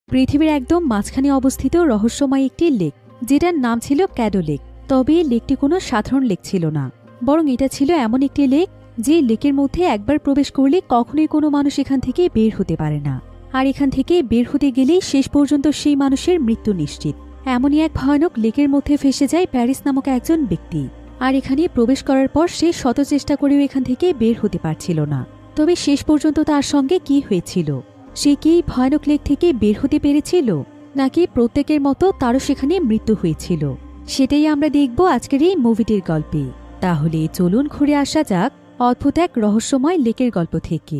পৃথিবীর একদম মাঝখানে অবস্থিত রহস্যময় একটি লেক, যেটার নাম ছিল ক্যাডো লেক। তবে এই লেকটি কোনো সাধারণ লেক ছিল না, বরং এটা ছিল এমন একটি লেক যে লেকের মধ্যে একবার প্রবেশ করলে কখনোই কোনো মানুষ এখান থেকে বের হতে পারে না। আর এখান থেকে বের হতে গেলেই শেষ পর্যন্ত সেই মানুষের মৃত্যু নিশ্চিত। এমনই এক ভয়ানক লেকের মধ্যে ফেসে যায় প্যারিস নামক একজন ব্যক্তি। আর এখানে প্রবেশ করার পর সে শত চেষ্টা করেও এখান থেকে বের হতে পারছিল না। তবে শেষ পর্যন্ত তার সঙ্গে কি হয়েছিল? সে কি ভয়ানক লেক থেকে বের হতে পেরেছিল, নাকি প্রত্যেকের মতো তারও সেখানে মৃত্যু হয়েছিল? সেটাই আমরা দেখব আজকের এই মুভিটির গল্পে। তাহলে চলুন ঘুরে আসা যাক অদ্ভুত এক রহস্যময় লেকের গল্প থেকে।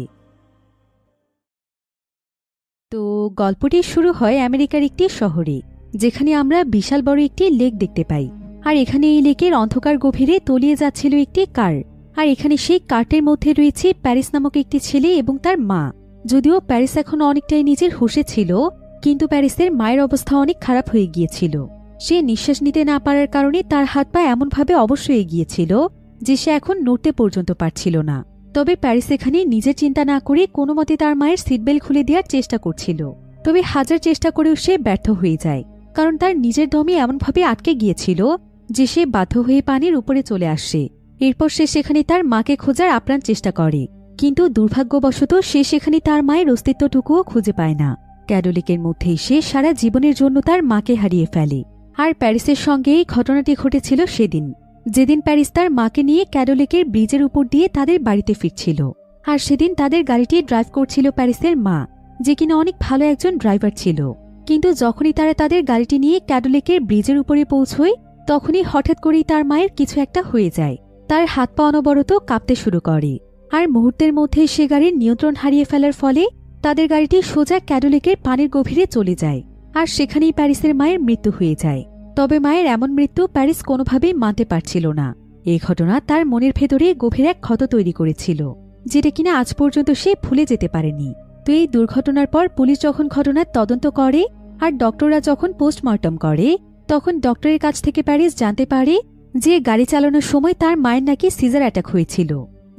তো গল্পটি শুরু হয় আমেরিকার একটি শহরে, যেখানে আমরা বিশাল বড় একটি লেক দেখতে পাই। আর এখানে এই লেকের অন্ধকার গভীরে তলিয়ে যাচ্ছিল একটি কার। আর এখানে সেই কার্টের মধ্যে রয়েছে প্যারিস নামক একটি ছেলে এবং তার মা। যদিও প্যারিস এখন অনেকটাই নিজের হুঁশে ছিল, কিন্তু প্যারিসের মায়ের অবস্থা অনেক খারাপ হয়ে গিয়েছিল। সে নিঃশ্বাস নিতে না পারার কারণে তার হাত পা এমনভাবে অবশ হয়ে গিয়েছিল যে সে এখন নড়তে পর্যন্ত পারছিল না। তবে প্যারিস এখানে নিজের চিন্তা না করে কোনো মতে তার মায়ের সিটবেল্ট খুলে দেওয়ার চেষ্টা করছিল। তবে হাজার চেষ্টা করেও সে ব্যর্থ হয়ে যায়, কারণ তার নিজের দমে এমনভাবে আটকে গিয়েছিল যে সে বাধ্য হয়ে পানির উপরে চলে আসে। এরপর সে সেখানে তার মাকে খোঁজার আপ্রাণ চেষ্টা করে, কিন্তু দুর্ভাগ্যবশত সে সেখানে তার মায়ের অস্তিত্বটুকুও খুঁজে পায় না। ক্যাডো লেকের মধ্যেই সে সারা জীবনের জন্য তার মাকে হারিয়ে ফেলে। আর প্যারিসের সঙ্গে এই ঘটনাটি ঘটেছিল সেদিন, যেদিন প্যারিস তার মাকে নিয়ে ক্যাডো লেকের ব্রিজের উপর দিয়ে তাদের বাড়িতে ফিরছিল। আর সেদিন তাদের গাড়িটি ড্রাইভ করছিল প্যারিসের মা, যে কিনা অনেক ভালো একজন ড্রাইভার ছিল। কিন্তু যখনই তারা তাদের গাড়িটি নিয়ে ক্যাডো লেকের ব্রিজের উপরে পৌঁছয়, তখনই হঠাৎ করেই তার মায়ের কিছু একটা হয়ে যায়। তার হাত পা অনবরত কাঁপতে শুরু করে। আর মুহূর্তের মধ্যে সে গাড়ির নিয়ন্ত্রণ হারিয়ে ফেলার ফলে তাদের গাড়িটি সোজা ক্যাডো লেকের পানির গভীরে চলে যায়। আর সেখানেই প্যারিসের মায়ের মৃত্যু হয়ে যায়। তবে মায়ের এমন মৃত্যু প্যারিস কোনোভাবেই মানতে পারছিল না। এই ঘটনা তার মনের ভেতরে গভীর এক ক্ষত তৈরি করেছিল, যেটা কিনা আজ পর্যন্ত সে ভুলে যেতে পারেনি। তো এই দুর্ঘটনার পর পুলিশ যখন ঘটনার তদন্ত করে আর ডক্টররা যখন পোস্টমর্টম করে, তখন ডক্টরের কাছ থেকে প্যারিস জানতে পারে যে গাড়ি চালানোর সময় তার মায়ের নাকি সিজার অ্যাটাক হয়েছিল,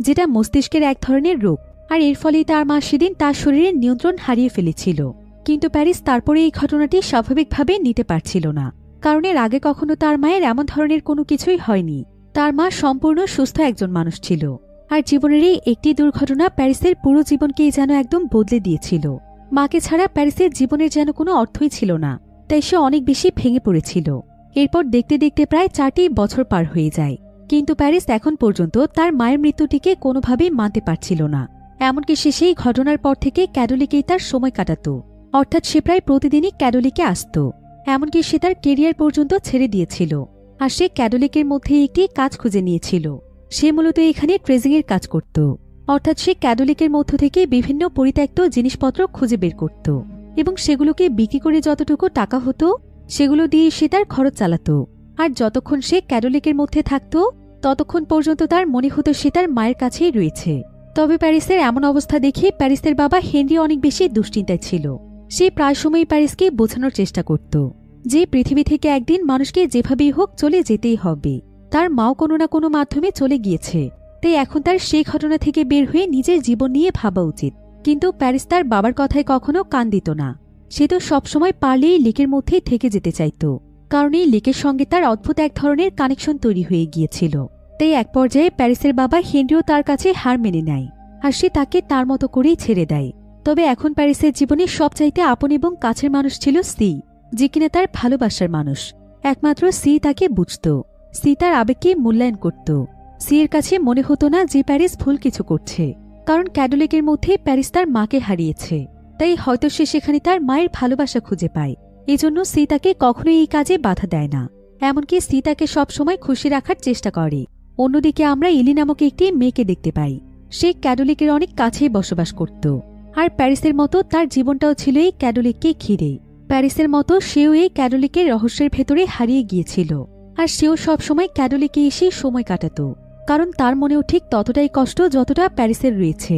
যেটা মস্তিষ্কের এক ধরনের রোগ। আর এর ফলেই তার মা সেদিন তার শরীরের নিয়ন্ত্রণ হারিয়ে ফেলেছিল। কিন্তু প্যারিস তারপরে এই ঘটনাটি স্বাভাবিকভাবে নিতে পারছিল না, কারণ এর আগে কখনো তার মায়ের এমন ধরনের কোনো কিছুই হয়নি। তার মা সম্পূর্ণ সুস্থ একজন মানুষ ছিল। আর জীবনের এই একটি দুর্ঘটনা প্যারিসের পুরো জীবনকেই যেন একদম বদলে দিয়েছিল। মাকে ছাড়া প্যারিসের জীবনের যেন কোনো অর্থই ছিল না, তাই সে অনেক বেশি ভেঙে পড়েছিল। এরপর দেখতে দেখতে প্রায় 4টি বছর পার হয়ে যায়, কিন্তু প্যারিস এখন পর্যন্ত তার মায়ের মৃত্যুটিকে কোনোভাবেই মানতে পারছিল না। এমনকি সে সেই ঘটনার পর থেকে ক্যাডো লেকেই তার সময় কাটাত, অর্থাৎ সে প্রায় প্রতিদিনই ক্যাডো লেকে আসত। এমনকি সে তার কেরিয়ার পর্যন্ত ছেড়ে দিয়েছিল। আর সে ক্যাডো লেকের মধ্যে একটি কাজ খুঁজে নিয়েছিল। সে মূলত এখানে ট্রেজিংয়ের কাজ করত, অর্থাৎ সে ক্যাডো লেকের মধ্য থেকে বিভিন্ন পরিত্যক্ত জিনিসপত্র খুঁজে বের করত এবং সেগুলোকে বিক্রি করে যতটুকু টাকা হতো সেগুলো দিয়ে সে তার খরচ চালাত। আর যতক্ষণ সে ক্যাডো লেকের মধ্যে থাকত, ততক্ষণ পর্যন্ত তার মনে হতো সে তার মায়ের কাছেই রয়েছে। তবে প্যারিসের এমন অবস্থা দেখে প্যারিসের বাবা হেনরি অনেক বেশি দুশ্চিন্তায় ছিল। সে প্রায় সময় প্যারিসকে বোঝানোর চেষ্টা করত যে পৃথিবী থেকে একদিন মানুষকে যেভাবেই হোক চলে যেতেই হবে। তার মাও কোনো না কোনো মাধ্যমে চলে গিয়েছে, তাই এখন তার সেই ঘটনা থেকে বের হয়ে নিজের জীবন নিয়ে ভাবা উচিত। কিন্তু প্যারিস তার বাবার কথায় কখনো কান দিত না। সে তো সবসময় পারলেই লেকের মধ্যেই থেকে যেতে চাইত, কারণ এই লেকের সঙ্গে তার অদ্ভুত এক ধরনের কানেকশন তৈরি হয়ে গিয়েছিল। তাই এক পর্যায়ে প্যারিসের বাবা হেনরিও তার কাছে হার মেনে নেয়, আর সে তাকে তার মতো করেই ছেড়ে দেয়। তবে এখন প্যারিসের জীবনে সবচাইতে আপন এবং কাছের মানুষ ছিল সি, যে কিনা তার ভালোবাসার মানুষ। একমাত্র সি তাকে বুঝত, সি তার আবেগকে মূল্যায়ন করত। সি এর কাছে মনে হতো না যে প্যারিস ভুল কিছু করছে, কারণ ক্যাডো লেকের মধ্যে প্যারিস তার মাকে হারিয়েছে। তাই হয়তো সে সেখানে তার মায়ের ভালোবাসা খুঁজে পায়। এজন্য সি তাকে কখনোই এই কাজে বাধা দেয় না, এমনকি সি তাকে সবসময় খুশি রাখার চেষ্টা করে। অন্যদিকে আমরা ইলি নামক একটি মেয়েকে দেখতে পাই। সে ক্যাডো লেকের অনেক কাছেই বসবাস করত। আর প্যারিসের মতো তার জীবনটাও ছিল এই ক্যাডো লেককে ঘিরে। প্যারিসের মতো সেও এই ক্যাডো লেকের রহস্যের ভেতরে হারিয়ে গিয়েছিল। আর সেও সবসময় ক্যাডো লেকে এসে সময় কাটাত, কারণ তার মনেও ঠিক ততটাই কষ্ট যতটা প্যারিসের রয়েছে।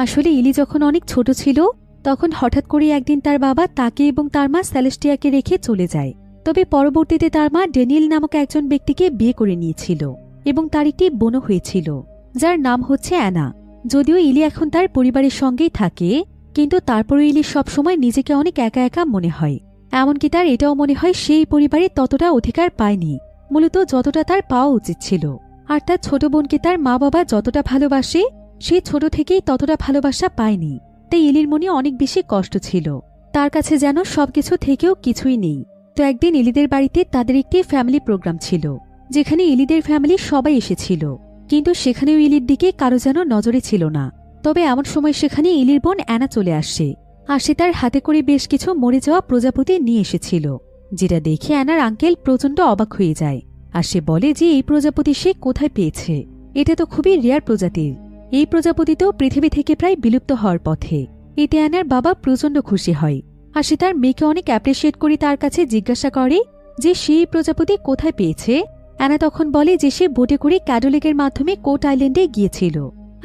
আসলে ইলি যখন অনেক ছোট ছিল, তখন হঠাৎ করে একদিন তার বাবা তাকে এবং তার মা সেলেস্টিয়াকে রেখে চলে যায়। তবে পরবর্তীতে তার মা ড্যানিয়েল নামক একজন ব্যক্তিকে বিয়ে করে নিয়েছিল এবং তার একটি বোনও হয়েছিল, যার নাম হচ্ছে অ্যানা। যদিও ইলি এখন তার পরিবারের সঙ্গেই থাকে, কিন্তু তারপরও ইলির সবসময় নিজেকে অনেক একা একা মনে হয়। এমনকি তার এটাও মনে হয় সেই পরিবারে ততটা অধিকার পায়নি, মূলত যতটা তার পাওয়া উচিত ছিল। আর তার ছোট বোনকে তার মা বাবা যতটা ভালোবাসে, সে ছোট থেকেই ততটা ভালোবাসা পায়নি। তাই ইলির মনে অনেক বেশি কষ্ট ছিল। তার কাছে যেন সবকিছু থেকেও কিছুই নেই। তো একদিন ইলিদের বাড়িতে তাদের একটি ফ্যামিলি প্রোগ্রাম ছিল, যেখানে ইলিদের ফ্যামিলির সবাই এসেছিল। কিন্তু সেখানেও ইলির দিকে কারো যেন নজরে ছিল না। তবে এমন সময় সেখানে ইলির বোন অ্যানা চলে আসে। আর সে তার হাতে করে বেশ কিছু মরে যাওয়া প্রজাপতি নিয়ে এসেছিল, যেটা দেখে অ্যানার আঙ্কেল প্রচণ্ড অবাক হয়ে যায়। আর সে বলে যে এই প্রজাপতি সে কোথায় পেয়েছে, এটা তো খুবই রেয়ার প্রজাতির। এই প্রজাপতি তো পৃথিবী থেকে প্রায় বিলুপ্ত হওয়ার পথে। এতে অ্যানার বাবা প্রচণ্ড খুশি হয়। আর সে তার মেয়েকে অনেক অ্যাপ্রিসিয়েট করে তার কাছে জিজ্ঞাসা করে যে সে এই প্রজাপতি কোথায় পেয়েছে। অ্যানা তখন বলে যে সে বোটে করে ক্যাডোলেকের মাধ্যমে কোট আইল্যান্ডে গিয়েছিল।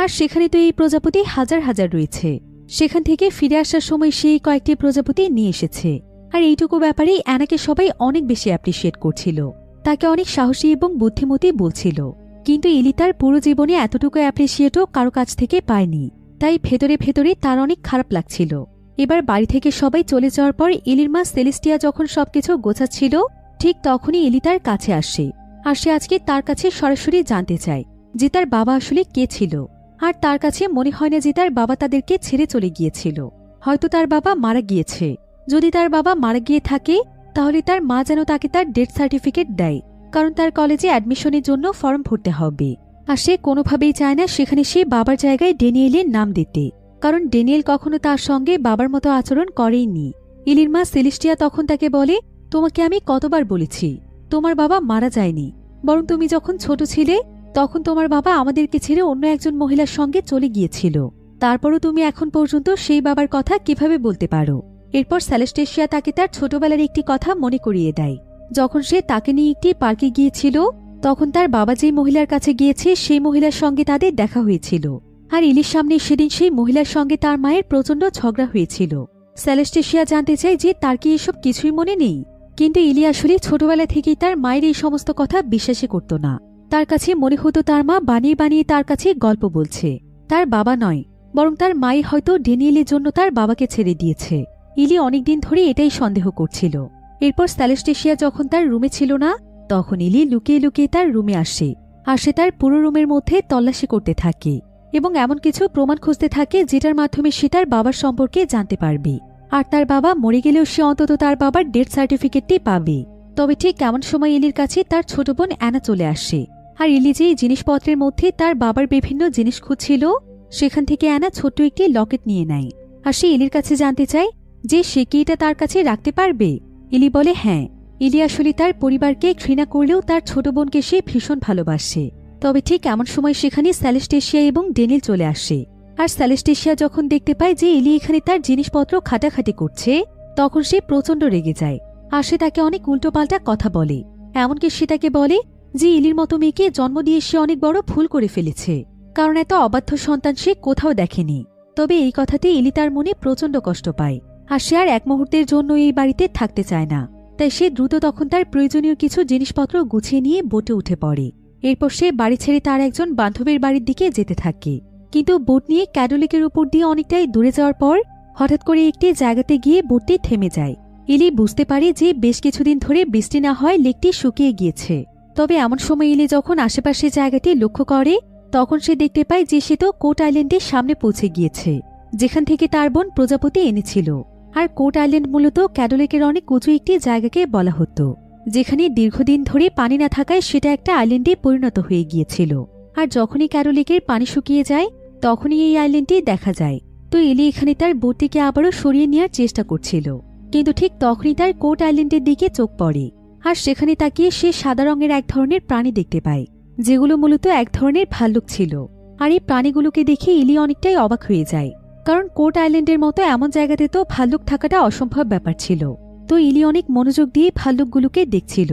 আর সেখানে তো এই প্রজাপতি হাজার হাজার রয়েছে। সেখান থেকে ফিরে আসার সময় সেই কয়েকটি প্রজাপতি নিয়ে এসেছে। আর এইটুকু ব্যাপারেই অ্যানাকে সবাই অনেক বেশি অ্যাপ্রিসিয়েট করছিল, তাকে অনেক সাহসী এবং বুদ্ধিমতী বলছিল। কিন্তু ইলি তার পুরো জীবনে এতটুকু অ্যাপ্রিসিয়েটও কারো কাছ থেকে পায়নি। তাই ভেতরে ভেতরে তার অনেক খারাপ লাগছিল। এবার বাড়ি থেকে সবাই চলে যাওয়ার পর ইলির মা সেলেস্টিয়া যখন সবকিছু গোছাচ্ছিল, ঠিক তখনই ইলি তার কাছে আসে। আর সে আজকে তার কাছে সরাসরি জানতে চায় যে তার বাবা আসলে কে ছিল। আর তার কাছে মনে হয় না যে তার বাবা তাদেরকে ছেড়ে চলে গিয়েছিল। হয়তো তার বাবা মারা গিয়েছে। যদি তার বাবা মারা গিয়ে থাকে, তাহলে তার মা যেন তাকে তার ডেথ সার্টিফিকেট দেয়, কারণ তার কলেজে অ্যাডমিশনের জন্য ফর্ম ভরতে হবে। আর সে কোনোভাবেই চায় না সেখানে সে বাবার জায়গায় ড্যানিয়েলের নাম দিতে, কারণ ড্যানিয়েল কখনো তার সঙ্গে বাবার মতো আচরণ করেইনি। ইলির মা সেলেস্টিয়া তখন তাকে বলে, তোমাকে আমি কতবার বলেছি তোমার বাবা মারা যায়নি, বরং তুমি যখন ছোট ছিলে তখন তোমার বাবা আমাদেরকে ছেড়ে অন্য একজন মহিলার সঙ্গে চলে গিয়েছিল। তারপরও তুমি এখন পর্যন্ত সেই বাবার কথা কিভাবে বলতে পারো? এরপর সেলেস্টেশিয়া তাকে তার ছোটবেলার একটি কথা মনে করিয়ে দেয়। যখন সে তাকে নিয়ে একটি পার্কে গিয়েছিল, তখন তার বাবা যেই মহিলার কাছে গিয়েছে সেই মহিলার সঙ্গে তাদের দেখা হয়েছিল। আর ইলির সামনে সেদিন সেই মহিলার সঙ্গে তার মায়ের প্রচণ্ড ঝগড়া হয়েছিল। সেলেস্টেশিয়া জানতে চায় যে তার কি এসব কিছুই মনে নেই। কিন্তু ইলি আসলে ছোটবেলা থেকেই তার মায়ের এই সমস্ত কথা বিশ্বাসই করত না। তার কাছে মনে হতো তার মা বানিয়ে বানিয়ে তার কাছে গল্প বলছে, তার বাবা নয়, বরং তার মাই হয়তো ড্যানিয়েলের জন্য তার বাবাকে ছেড়ে দিয়েছে। ইলি অনেকদিন ধরে এটাই সন্দেহ করছিল। এরপর সেলেস্টেশিয়া যখন তার রুমে ছিল না, তখন ইলি লুকিয়ে লুকিয়ে তার রুমে আসে। আর সে তার পুরো রুমের মধ্যে তল্লাশি করতে থাকে এবং এমন কিছু প্রমাণ খুঁজতে থাকে যেটার মাধ্যমে সে তার বাবার সম্পর্কে জানতে পারবে। আর তার বাবা মরে গেলেও সে অন্তত তার বাবার ডেথ সার্টিফিকেটটি পাবে। তবে ঠিক এমন সময় ইলির কাছে তার ছোট বোন অ্যানা চলে আসে। আর ইলি যে জিনিসপত্রের মধ্যে তার বাবার বিভিন্ন জিনিস খুঁজছিল, সেখান থেকে অ্যানা ছোট্ট একটি লকেট নিয়ে নেয়। আর সে ইলির কাছে জানতে চায় যে সে কি এটা তার কাছে রাখতে পারবে। ইলি বলে হ্যাঁ। ইলি আসলে তার পরিবারকে ঘৃণা করলেও তার ছোট বোনকে সে ভীষণ ভালোবাসে। তবে ঠিক এমন সময় সেখানে সেলেস্টেশিয়া এবং ড্যানিয়েল চলে আসে। আর সেলেস্টেশিয়া যখন দেখতে পায় যে ইলি এখানে তার জিনিসপত্র খাটাখাটি করছে, তখন সে প্রচণ্ড রেগে যায়। আর সে তাকে অনেক উল্টোপাল্টা কথা বলে। এমনকি সে তাকে বলে যে ইলির মতো মেয়েকে জন্ম দিয়ে সে অনেক বড় ভুল করে ফেলেছে, কারণ এত অবাধ্য সন্তান সে কোথাও দেখেনি। তবে এই কথাতে ইলি তার মনে প্রচণ্ড কষ্ট পায়। আর সে আর এক মুহূর্তের জন্য এই বাড়িতে থাকতে চায় না। তাই সে দ্রুত তখন তার প্রয়োজনীয় কিছু জিনিসপত্র গুছিয়ে নিয়ে বোটে উঠে পড়ে। এরপর সে বাড়ি ছেড়ে তার একজন বান্ধবীর বাড়ির দিকে যেতে থাকে। কিন্তু বোট নিয়ে ক্যাডোলিকের উপর দিয়ে অনেকটাই দূরে যাওয়ার পর হঠাৎ করে একটি জায়গাতে গিয়ে বোটটি থেমে যায়। ইলি বুঝতে পারে যে বেশ কিছুদিন ধরে বৃষ্টি না হয় লেকটি শুকিয়ে গিয়েছে। তবে এমন সময় ইলি যখন আশেপাশে জায়গাটি লক্ষ্য করে, তখন সে দেখতে পায় যে সে তো কোট আইল্যান্ডের সামনে পৌঁছে গিয়েছে, যেখান থেকে তার বোন প্রজাপতি এনেছিল। আর কোট আইল্যান্ড মূলত ক্যাডোলিকের অনেক উঁচু একটি জায়গাকে বলা হতো, যেখানে দীর্ঘদিন ধরে পানি না থাকায় সেটা একটা আইল্যান্ডে পরিণত হয়ে গিয়েছিল। আর যখনই ক্যাডোলিকের পানি শুকিয়ে যায়, তখনই এই আইল্যান্ডটি দেখা যায়। তো ইলি এখানে তার বোটটিকে আবারও সরিয়ে নেওয়ার চেষ্টা করছিল। কিন্তু ঠিক তখনই তার কোট আইল্যান্ডের দিকে চোখ পড়ে। আর সেখানে তাকিয়ে সে সাদা রঙের এক ধরনের প্রাণী দেখতে পায়, যেগুলো মূলত এক ধরনের ভাল্লুক ছিল। আর এই প্রাণীগুলোকে দেখে ইলি অনেকটাই অবাক হয়ে যায়, কারণ কোট আইল্যান্ডের মতো এমন জায়গাতে তো ভাল্লুক থাকাটা অসম্ভব ব্যাপার ছিল। তো ইলি অনেক মনোযোগ দিয়ে ভাল্লুকগুলোকে দেখছিল।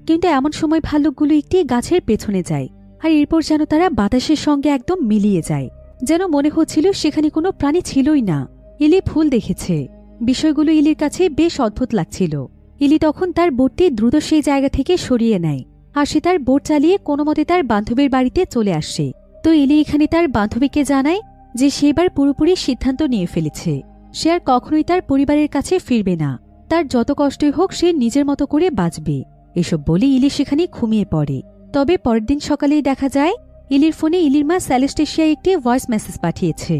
কিন্তু এমন সময় ভাল্লুকগুলো একটি গাছের পেছনে যায়। আর এরপর যেন তারা বাতাসের সঙ্গে একদম মিলিয়ে যায়, যেন মনে হচ্ছিল সেখানে কোনো প্রাণী ছিলই না। ইলি ভুল দেখেছে। বিষয়গুলো ইলির কাছে বেশ অদ্ভুত লাগছিল। ইলি তখন তার বোটটি দ্রুত সেই জায়গা থেকে সরিয়ে নেয়। আর সে তার বোট চালিয়ে কোনো মতে তার বান্ধবীর বাড়িতে চলে আসে। তো ইলি এখানে তার বান্ধবীকে জানায় যে সেবার পুরোপুরি সিদ্ধান্ত নিয়ে ফেলেছে। সে আর কখনোই তার পরিবারের কাছে ফিরবে না। তার যত কষ্টই হোক সে নিজের মতো করে বাঁচবে। এসব বলে ইলি সেখানে ঘুমিয়ে পড়ে। তবে পরের দিন সকালেই দেখা যায় ইলির ফোনে ইলির মা সেলেস্টেশিয়া একটি ভয়েস মেসেজ পাঠিয়েছে,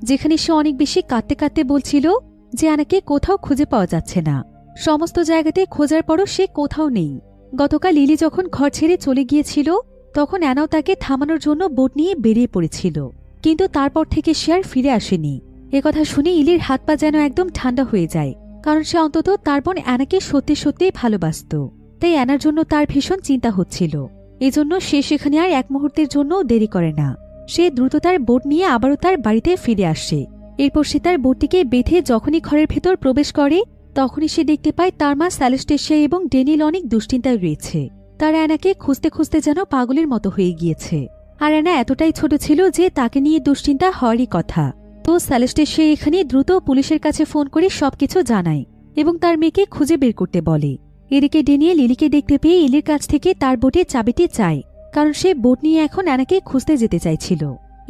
যেখানে সে অনেক বেশি কাঁদতে কাঁদতে বলছিল যে আনাকে কোথাও খুঁজে পাওয়া যাচ্ছে না। সমস্ত জায়গাতে খোঁজার পরও সে কোথাও নেই। গতকাল ইলি যখন ঘর ছেড়ে চলে গিয়েছিল তখন অ্যানাও তাকে থামানোর জন্য বোট নিয়ে বেরিয়ে পড়েছিল, কিন্তু তারপর থেকে সে আর ফিরে আসেনি। একথা শুনে ইলির হাত পা যেন একদম ঠান্ডা হয়ে যায়, কারণ সে অন্তত তার বোন অ্যানাকে সত্যি সত্যিই ভালোবাসত। তাই অ্যানার জন্য তার ভীষণ চিন্তা হচ্ছিল। এজন্য সে সেখানে আর এক মুহূর্তের জন্য দেরি করে না। সে দ্রুত তার বোট নিয়ে আবারও তার বাড়িতে ফিরে আসে। এরপর সে তার বোটটিকে বেঁধে যখনই ঘরের ভেতর প্রবেশ করে তখনই সে দেখতে পায় তার মা সেলেস্টেশিয়া এবং ড্যানিয়েল অনেক দুশ্চিন্তায় রয়েছে। তারা অ্যানাকে খুঁজতে খুঁজতে যেন পাগলের মতো হয়ে গিয়েছে। আর অ্যানা এতটাই ছোট ছিল যে তাকে নিয়ে দুশ্চিন্তা হওয়ারই কথা। তো সেলেস্টেশিয়া এখানে দ্রুত পুলিশের কাছে ফোন করে সবকিছু জানায় এবং তার মেয়েকে খুঁজে বের করতে বলে। এদিকে ড্যানিয়েল ইলিকে দেখতে পেয়ে ইলির কাছ থেকে তার বোটের চাবিটি চায়, কারণ সে বোট নিয়ে এখন অ্যানাকে খুঁজতে যেতে চাইছিল।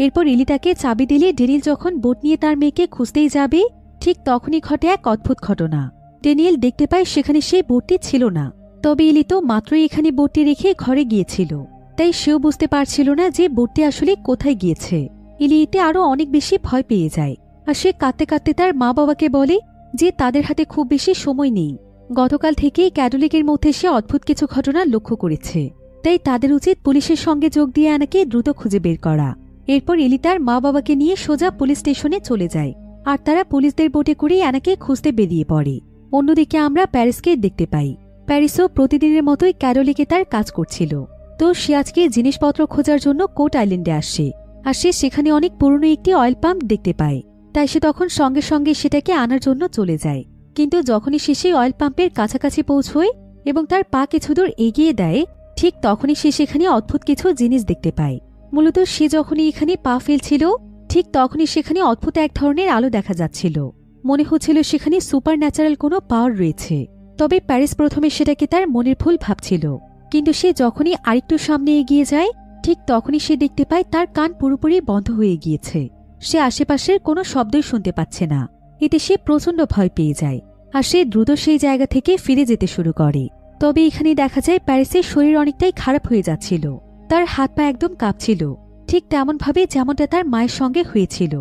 এরপর ইলি তাকে চাবি দিলে ড্যানিয়েল যখন বোট নিয়ে তার মেয়েকে খুঁজতেই যাবে ঠিক তখনই ঘটে এক অদ্ভুত ঘটনা। ড্যানিয়েল দেখতে পায় সেখানে সেই বোটটি ছিল না। তবে ইলি তো মাত্রই এখানে বোটটি রেখে ঘরে গিয়েছিল, তাই সেও বুঝতে পারছিল না যে বোটটি আসলে কোথায় গিয়েছে। ইলি এতে আরও অনেক বেশি ভয় পেয়ে যায়, আর সে কাঁদতে কাঁদতে তার মা বাবাকে বলে যে তাদের হাতে খুব বেশি সময় নেই। গতকাল থেকেই ক্যাথলিকের মধ্যে সে অদ্ভুত কিছু ঘটনা লক্ষ্য করেছে, তাই তাদের উচিত পুলিশের সঙ্গে যোগ দিয়ে অ্যানাকে দ্রুত খুঁজে বের করা। এরপর ইলি তার মা বাবাকে নিয়ে সোজা পুলিশ স্টেশনে চলে যায়, আর তারা পুলিশদের বোটে করেই অ্যানাকে খুঁজতে বেরিয়ে পড়ে। অন্যদিকে আমরা প্যারিসকে দেখতে পাই। প্যারিসও প্রতিদিনের মতোই ক্যারোলিকে তার কাজ করছিল। তো সে আজকে জিনিসপত্র খোঁজার জন্য কোট আইল্যান্ডে আসে, আর সে সেখানে অনেক পুরনো একটি অয়েল পাম্প দেখতে পায়। তাই সে তখন সঙ্গে সঙ্গে সেটাকে আনার জন্য চলে যায়। কিন্তু যখনই সে সেই অয়েল পাম্পের কাছাকাছি পৌঁছয় এবং তার পা কিছু দূর এগিয়ে দেয় ঠিক তখনই সে সেখানে অদ্ভুত কিছু জিনিস দেখতে পায়। মূলত সে যখনই এখানে পা ফেলছিল ঠিক তখনই সেখানে অদ্ভুত এক ধরনের আলো দেখা যাচ্ছিল। মনে হচ্ছিল সেখানে সুপার ন্যাচারাল কোনো পাওয়ার রয়েছে। তবে প্যারিস প্রথমে সেটাকে তার মনের ভুল ভাবছিল, কিন্তু সে যখনই আরেকটু সামনে এগিয়ে যায় ঠিক তখনই সে দেখতে পায় তার কান পুরোপুরি বন্ধ হয়ে গিয়েছে। সে আশেপাশের কোনো শব্দই শুনতে পাচ্ছে না। এতে সে প্রচণ্ড ভয় পেয়ে যায়, আর সে দ্রুত সেই জায়গা থেকে ফিরে যেতে শুরু করে। তবে এখানে দেখা যায় প্যারিসের শরীর অনেকটাই খারাপ হয়ে যাচ্ছিল। তার হাত পা একদম কাঁপছিল, ঠিক তেমনভাবে যেমনটা তার মায়ের সঙ্গে হয়েছিল,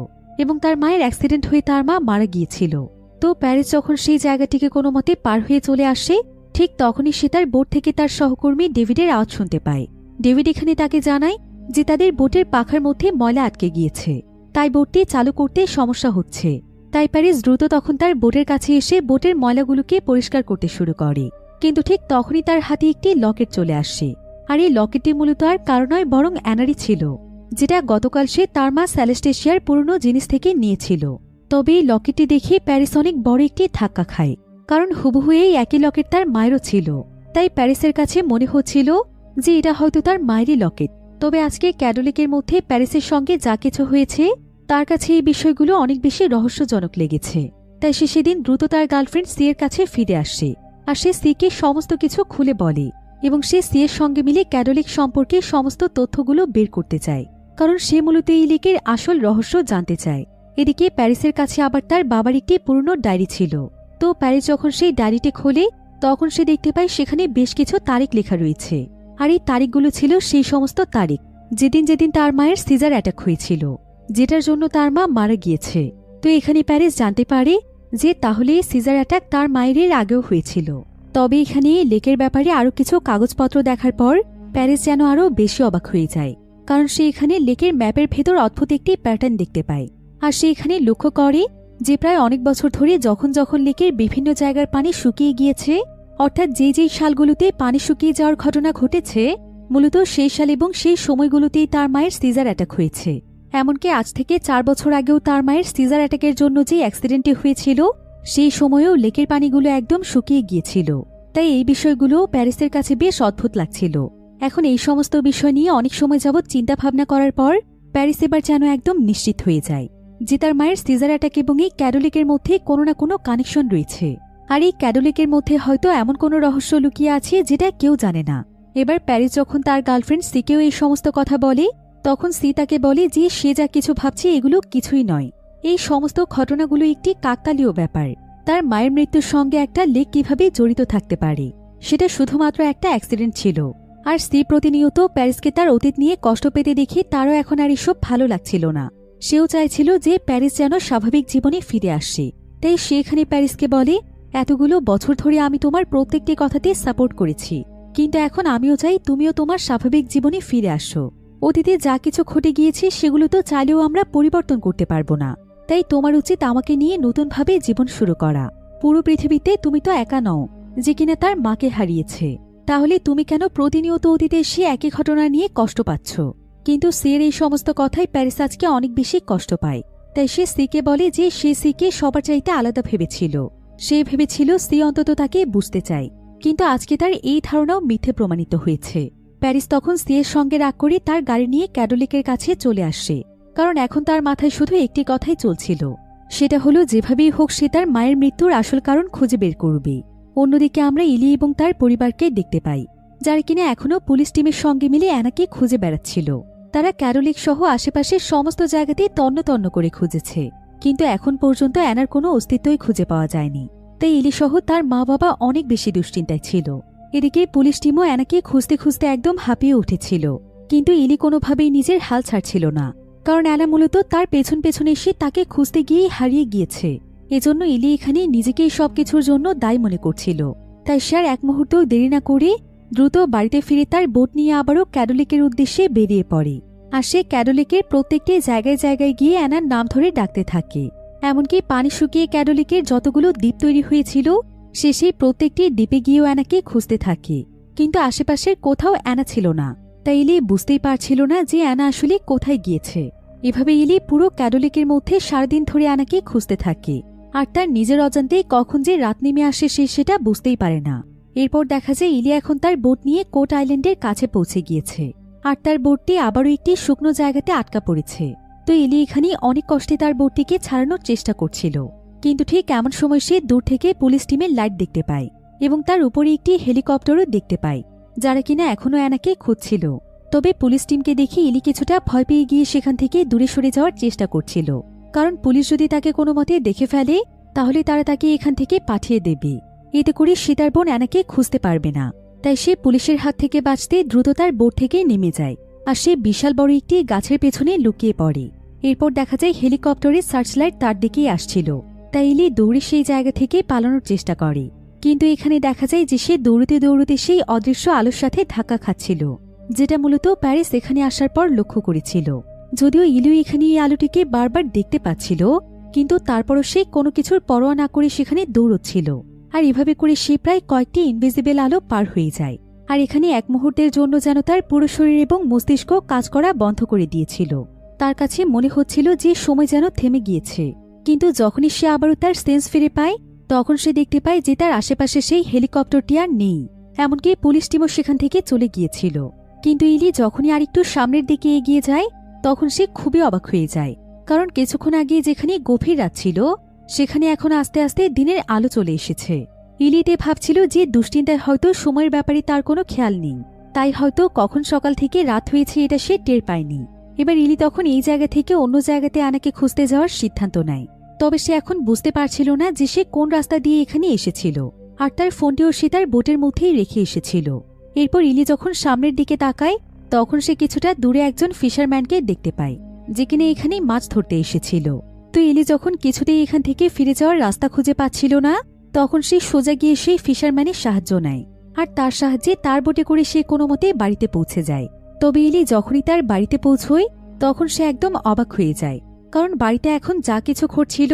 এবং তার মায়ের অ্যাক্সিডেন্ট হয়ে তার মা মারা গিয়েছিল। তো প্যারিস যখন সেই জায়গাটিকে কোনো মতে পার হয়ে চলে আসে ঠিক তখনই সে তার বোট থেকে তার সহকর্মী ডেভিডের আওয়াজ শুনতে পায়। ডেভিড এখানে তাকে জানায় যে তাদের বোটের পাখার মধ্যে ময়লা আটকে গিয়েছে, তাই বোটটি চালু করতে সমস্যা হচ্ছে। তাই প্যারিস দ্রুত তখন তার বোটের কাছে এসে বোটের ময়লাগুলোকে পরিষ্কার করতে শুরু করে। কিন্তু ঠিক তখনই তার হাতে একটি লকেট চলে আসে, আর এই লকেটটি মূলত আর কারো নয় বরং অ্যানারই ছিল, যেটা গতকাল সে তার মা সেলেস্টেশিয়ার পুরনো জিনিস থেকে নিয়েছিল। তবে এই লকেটটি দেখে প্যারিস অনেক বড় একটি ধাক্কা খায়, কারণ হুবহু এই একই লকেট তার মায়েরও ছিল। তাই প্যারিসের কাছে মনে হচ্ছিল যে এটা হয়তো তার মায়েরই লকেট। তবে আজকে ক্যাথলিকের মধ্যে প্যারিসের সঙ্গে যা কিছু হয়েছে তার কাছে এই বিষয়গুলো অনেক বেশি রহস্যজনক লেগেছে। তাই সে সেদিন দ্রুত তার গার্লফ্রেন্ড সিয়ের কাছে ফিরে আসে, আর সে সিকে সমস্ত কিছু খুলে বলে, এবং সে সিয়ের সঙ্গে মিলে ক্যাথলিক সম্পর্কে সমস্ত তথ্যগুলো বের করতে চায়, কারণ সে মূলত এই লেকের আসল রহস্য জানতে চায়। এদিকে প্যারিসের কাছে আবার তার বাবার একটি পুরনো ডায়েরি ছিল। তো প্যারিস যখন সেই ডায়েরিটি খোলে তখন সে দেখতে পায় সেখানে বেশ কিছু তারিখ লেখা রয়েছে, আর এই তারিখগুলো ছিল সেই সমস্ত তারিখ যেদিন যেদিন তার মায়ের সিজার অ্যাটাক হয়েছিল, যেটার জন্য তার মা মারা গিয়েছে। তো এখানে প্যারিস জানতে পারে যে তাহলে এই সিজার অ্যাটাক তার মায়ের আগেও হয়েছিল। তবে এখানে লেকের ব্যাপারে আরও কিছু কাগজপত্র দেখার পর প্যারিস যেন আরও বেশি অবাক হয়ে যায়, কারণ সে এখানে লেকের ম্যাপের ভেতর অদ্ভুত একটি প্যাটার্ন দেখতে পায়। আর সে এখানে লক্ষ্য করে যে প্রায় অনেক বছর ধরে যখন যখন লেকের বিভিন্ন জায়গার পানি শুকিয়ে গিয়েছে, অর্থাৎ যেই সালগুলোতে পানি শুকিয়ে যাওয়ার ঘটনা ঘটেছে, মূলত সেই সাল এবং সেই সময়গুলোতেই তার মায়ের সিজার অ্যাটাক হয়েছে। এমনকি আজ থেকে 4 বছর আগেও তার মায়ের সিজার অ্যাটাকের জন্য যে অ্যাক্সিডেন্টটি হয়েছিল সেই সময়েও লেকের পানিগুলো একদম শুকিয়ে গিয়েছিল। তাই এই বিষয়গুলো প্যারিসের কাছে বেশ অদ্ভুত লাগছিল। এখন এই সমস্ত বিষয় নিয়ে অনেক সময় যাবৎ চিন্তা ভাবনা করার পর প্যারিস এবার যেন একদম নিশ্চিত হয়ে যায় যে তার মায়ের সিজার অ্যাটাক এবং এই ক্যাথলিকের মধ্যে কোনো না কোনো কানেকশন রয়েছে, আর এই ক্যাথলিকের মধ্যে হয়তো এমন কোনো রহস্য লুকিয়ে আছে যেটা কেউ জানে না। এবার প্যারিস যখন তার গার্লফ্রেন্ড সিকেও এই সমস্ত কথা বলে তখন সি তাকে বলে যে সে যা কিছু ভাবছে এগুলো কিছুই নয়, এই সমস্ত ঘটনাগুলো একটি কাকতালীয় ব্যাপার। তার মায়ের মৃত্যুর সঙ্গে একটা লেক কিভাবে জড়িত থাকতে পারে? সেটা শুধুমাত্র একটা অ্যাক্সিডেন্ট ছিল। আর স্ত্রী প্রতিনিয়ত প্যারিসকে তার অতীত নিয়ে কষ্ট পেতে দেখে তারও এখন আর এসব ভালো লাগছিল না। সেও চাইছিল যে প্যারিস যেন স্বাভাবিক জীবনে ফিরে আসে। তাই সে এখানে প্যারিসকে বলে, এতগুলো বছর ধরে আমি তোমার প্রত্যেকটি কথাতে সাপোর্ট করেছি, কিন্তু এখন আমিও চাই তুমিও তোমার স্বাভাবিক জীবনে ফিরে আসো। অতীতে যা কিছু ঘটে গিয়েছে সেগুলো তো চাইলেও আমরা পরিবর্তন করতে পারবো না। তাই তোমার উচিত আমাকে নিয়ে নতুনভাবে জীবন শুরু করা। পুরো পৃথিবীতে তুমি তো একা নও যে কিনা তার মাকে হারিয়েছে। তাহলে তুমি কেন প্রতিনিয়ত অতীতে সে একই ঘটনা নিয়ে কষ্ট পাচ্ছ? কিন্তু সির এই সমস্ত কথাই প্যারিস আজকে অনেক বেশি কষ্ট পায়। তাই সে সিকে বলে যে সে সিকে সবার চাইতে আলাদা ভেবেছিল। সে ভেবেছিল সি অন্তত তাকে বুঝতে চায়, কিন্তু আজকে তার এই ধারণাও মিথ্যে প্রমাণিত হয়েছে। প্যারিস তখন সিয়ের সঙ্গে রাগ করে তার গাড়ি নিয়ে ক্যাডোলিকের কাছে চলে আসে, কারণ এখন তার মাথায় শুধু একটি কথাই চলছিল, সেটা হলো যেভাবেই হোক সে তার মায়ের মৃত্যুর আসল কারণ খুঁজে বের করবে। অন্যদিকে আমরা ইলি এবং তার পরিবারকে দেখতে পাই, যারা কিনা এখনও পুলিশ টিমের সঙ্গে মিলে অ্যানাকে খুঁজে বেড়াচ্ছিল। তারা ক্যারোলিক সহ আশেপাশের সমস্ত জায়গাতেই তন্ন তন্ন করে খুঁজেছে, কিন্তু এখন পর্যন্ত অ্যানার কোনো অস্তিত্বই খুঁজে পাওয়া যায়নি। তাই ইলি সহ তার মা বাবা অনেক বেশি দুশ্চিন্তায় ছিল। এদিকে পুলিশ টিমও অ্যানাকে খুঁজতে খুঁজতে একদম হাঁপিয়ে উঠেছিল, কিন্তু ইলি কোনোভাবেই নিজের হাল ছাড়ছিল না, কারণ অ্যানা মূলত তার পেছন পেছন এসে তাকে খুঁজতে গিয়েই হারিয়ে গিয়েছে। এজন্য ইলি এখানে নিজেকেই সবকিছুর জন্য দায়ী মনে করছিল। তাই সে আর এক মুহূর্তও দেরি না করে দ্রুত বাড়িতে ফিরে তার বোট নিয়ে আবারও ক্যাডোলিকের উদ্দেশ্যে বেরিয়ে পড়ে। আর সে ক্যাডোলিকের প্রত্যেকটি জায়গায় জায়গায় গিয়ে অ্যানার নাম ধরে ডাকতে থাকে। এমনকি পানি শুকিয়ে ক্যাডোলিকের যতগুলো দ্বীপ তৈরি হয়েছিল সে সেই প্রত্যেকটি দ্বীপে গিয়েও অ্যানাকে খুঁজতে থাকে, কিন্তু আশেপাশের কোথাও অ্যানা ছিল না। তাই ইলি বুঝতেই পারছিল না যে অ্যানা আসলে কোথায় গিয়েছে। এভাবে ইলি পুরো ক্যাডোলিকের মধ্যে সারাদিন ধরে অ্যানাকে খুঁজতে থাকে, আর তার নিজের অজান্তেই কখন যে রাত নেমে আসে সে সেটা বুঝতেই পারে না। এরপর দেখা যায় ইলি এখন তার বোট নিয়ে কোট আইল্যান্ডের কাছে পৌঁছে গিয়েছে, আর তার বোটটি আবারও একটি শুকনো জায়গাতে আটকা পড়েছে। তো ইলি এখানে অনেক কষ্টে তার বোটটিকে ছাড়ানোর চেষ্টা করছিল, কিন্তু ঠিক এমন সময় সে দূর থেকে পুলিশ টিমের লাইট দেখতে পায় এবং তার উপরে একটি হেলিকপ্টারও দেখতে পায়, যারা কিনা এখনও অ্যানাকে খুঁজছিল। তবে পুলিশ টিমকে দেখে ইলি কিছুটা ভয় পেয়ে গিয়ে সেখান থেকে দূরে সরে যাওয়ার চেষ্টা করছিল, কারণ পুলিশ যদি তাকে কোনো মতে দেখে ফেলে তাহলে তারা তাকে এখান থেকে পাঠিয়ে দেবে। এতে করে সে তার বোন অ্যানাকে খুঁজতে পারবে না। তাই সে পুলিশের হাত থেকে বাঁচতে দ্রুত তার বোট থেকে নেমে যায়, আর সে বিশাল বড় একটি গাছের পেছনে লুকিয়ে পড়ে। এরপর দেখা যায় হেলিকপ্টারের সার্চলাইট তার দিকেই আসছিল। তাই ইলি দৌড়ে সেই জায়গা থেকে পালানোর চেষ্টা করে, কিন্তু এখানে দেখা যায় যে সে দৌড়তে দৌড়তে সেই অদৃশ্য আলোর সাথে ধাক্কা খাচ্ছিল, যেটা মূলত প্যারিস এখানে আসার পর লক্ষ্য করেছিল। যদিও ইলু এখানে এই আলোটিকে বারবার দেখতে পাচ্ছিল, কিন্তু তারপরও সে কোনো কিছুর পরোয়া না করে সেখানে দৌড়চ্ছিল। আর এভাবে করে সে প্রায় কয়েকটি ইনভিজিবল আলো পার হয়ে যায়। আর এখানে এক মুহূর্তের জন্য যেন তার পুরো শরীর এবং মস্তিষ্ক কাজ করা বন্ধ করে দিয়েছিল। তার কাছে মনে হচ্ছিল যে সময় যেন থেমে গিয়েছে। কিন্তু যখনই সে আবারও তার সেন্স ফিরে পায় তখন সে দেখতে পায় যে তার আশেপাশে সেই হেলিকপ্টারটি আর নেই, এমনকি পুলিশ টিমও সেখান থেকে চলে গিয়েছিল। কিন্তু ইলি যখনই আরেকটু সামনের দিকে এগিয়ে যায় তখন সে খুবই অবাক হয়ে যায়, কারণ কিছুক্ষণ আগে যেখানে গভীর রাত ছিল সেখানে এখন আস্তে আস্তে দিনের আলো চলে এসেছে। ইলিতে ভাবছিল যে দুশ্চিন্তায় হয়তো সময়ের ব্যাপারে তার কোনো খেয়াল নেই, তাই হয়তো কখন সকাল থেকে রাত হয়েছে এটা সে টের পায়নি। এবার ইলি তখন এই জায়গা থেকে অন্য জায়গাতে আনাকে খুঁজতে যাওয়ার সিদ্ধান্ত নেয়। তবে সে এখন বুঝতে পারছিল না যে সে কোন রাস্তা দিয়ে এখানে এসেছিল, আর তার ফোনটিও সে তার বোটের মধ্যেই রেখে এসেছিল। এরপর ইলি যখন সামনের দিকে তাকায় তখন সে কিছুটা দূরে একজন ফিশারম্যানকে দেখতে পায়, যে কিনা এখানে মাছ ধরতে এসেছিল। তো ইলি যখন কিছুতেই এখান থেকে ফিরে যাওয়ার রাস্তা খুঁজে পাচ্ছিল না তখন সে সোজা গিয়ে সেই ফিশারম্যানের সাহায্য নেয়, আর তার সাহায্যে তার বোটে করে সে কোনো মতে বাড়িতে পৌঁছে যায়। তবে ইলি যখনই তার বাড়িতে পৌঁছয় তখন সে একদম অবাক হয়ে যায়, কারণ বাড়িতে এখন যা কিছু ঘটছিল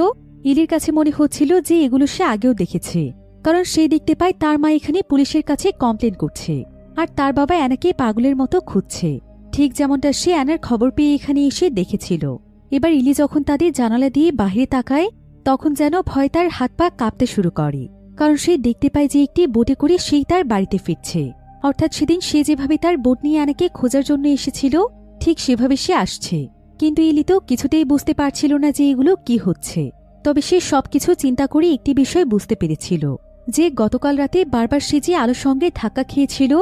ইলির কাছে মনে হচ্ছিল যে এগুলো সে আগেও দেখেছে। কারণ সে দেখতে পায় তার মা এখানে পুলিশের কাছে কমপ্লেন করছে, আর তার বাবা অ্যানাকে পাগলের মতো খুঁজছে, ঠিক যেমনটা সে অ্যানার খবর পেয়ে এখানে এসে দেখেছিল। এবার ইলি যখন তাদের জানালা দিয়ে বাহিরে তাকায় তখন যেন ভয় তার হাত পা কাঁপতে শুরু করে, কারণ সে দেখতে পায় যে একটি বোটে করে সেই তার বাড়িতে ফিরছে। অর্থাৎ সেদিন সে যেভাবে তার বোট নিয়ে অ্যানাকে খোঁজার জন্য এসেছিল ঠিক সেভাবে সে আসছে। কিন্তু ইলি তো কিছুতেই বুঝতে পারছিল না যে এগুলো কি হচ্ছে। তবে সে সবকিছু চিন্তা করে একটি বিষয় বুঝতে পেরেছিল, যে গতকাল রাতে বারবার সে যে আলোর সঙ্গে ধাক্কা খেয়েছিল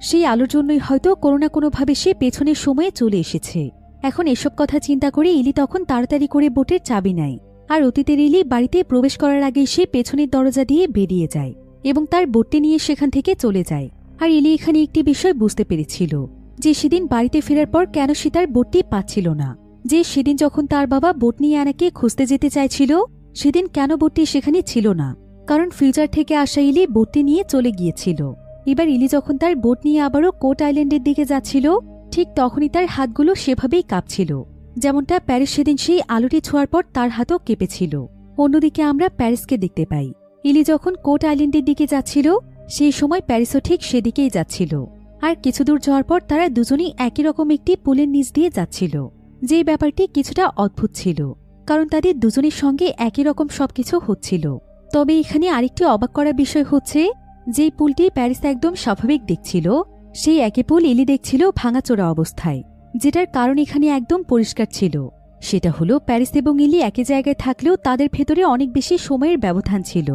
সেই আলোর জন্যই হয়তো কোনো না কোনোভাবে সে পেছনের সময়ে চলে এসেছে। এখন এসব কথা চিন্তা করে ইলি তখন তাড়াতাড়ি করে বোটের চাবি নেয়, আর অতীতের ইলি বাড়িতে প্রবেশ করার আগে সে পেছনের দরজা দিয়ে বেরিয়ে যায় এবং তার বোটটি নিয়ে সেখান থেকে চলে যায়। আর ইলি এখানে একটি বিষয় বুঝতে পেরেছিল, যে সেদিন বাড়িতে ফেরার পর কেন সে তার বোটটি পাচ্ছিল না, যে সেদিন যখন তার বাবা বোট নিয়ে অ্যানাকে খুঁজতে যেতে চাইছিল সেদিন কেন বোটটি সেখানে ছিল না, কারণ ফিউচার থেকে আসা ইলি বোটটি নিয়ে চলে গিয়েছিল। এবার ইলি যখন তার বোট নিয়ে আবারও কোট আইল্যান্ডের দিকে যাচ্ছিল, ঠিক তখনই তার হাতগুলো সেভাবেই কাঁপছিল, যেমনটা প্যারিস সেদিন সেই আলোটি ছোঁয়ার পর তার হাতও কেঁপেছিল। অন্যদিকে আমরা প্যারিসকে দেখতে পাই। ইলি যখন কোট আইল্যান্ডের দিকে যাচ্ছিল সেই সময় প্যারিসও ঠিক সেদিকেই যাচ্ছিল, আর কিছু দূর যাওয়ার পর তারা দুজনেই একই রকম একটি পুলের নিচ দিয়ে যাচ্ছিল, যে ব্যাপারটি কিছুটা অদ্ভুত ছিল, কারণ তাদের দুজনের সঙ্গে একই রকম সবকিছু হচ্ছিল। তবে এখানে আরেকটি অবাক করার বিষয় হচ্ছে, যেই পুলটি প্যারিস একদম স্বাভাবিক দেখছিল, সেই একই পুল ইলি দেখছিল ভাঙাচোরা অবস্থায়, যেটার কারণ এখানে একদম পরিষ্কার ছিল। সেটা হলো প্যারিস এবং ইলি একই জায়গায় থাকলেও তাদের ভেতরে অনেক বেশি সময়ের ব্যবধান ছিল।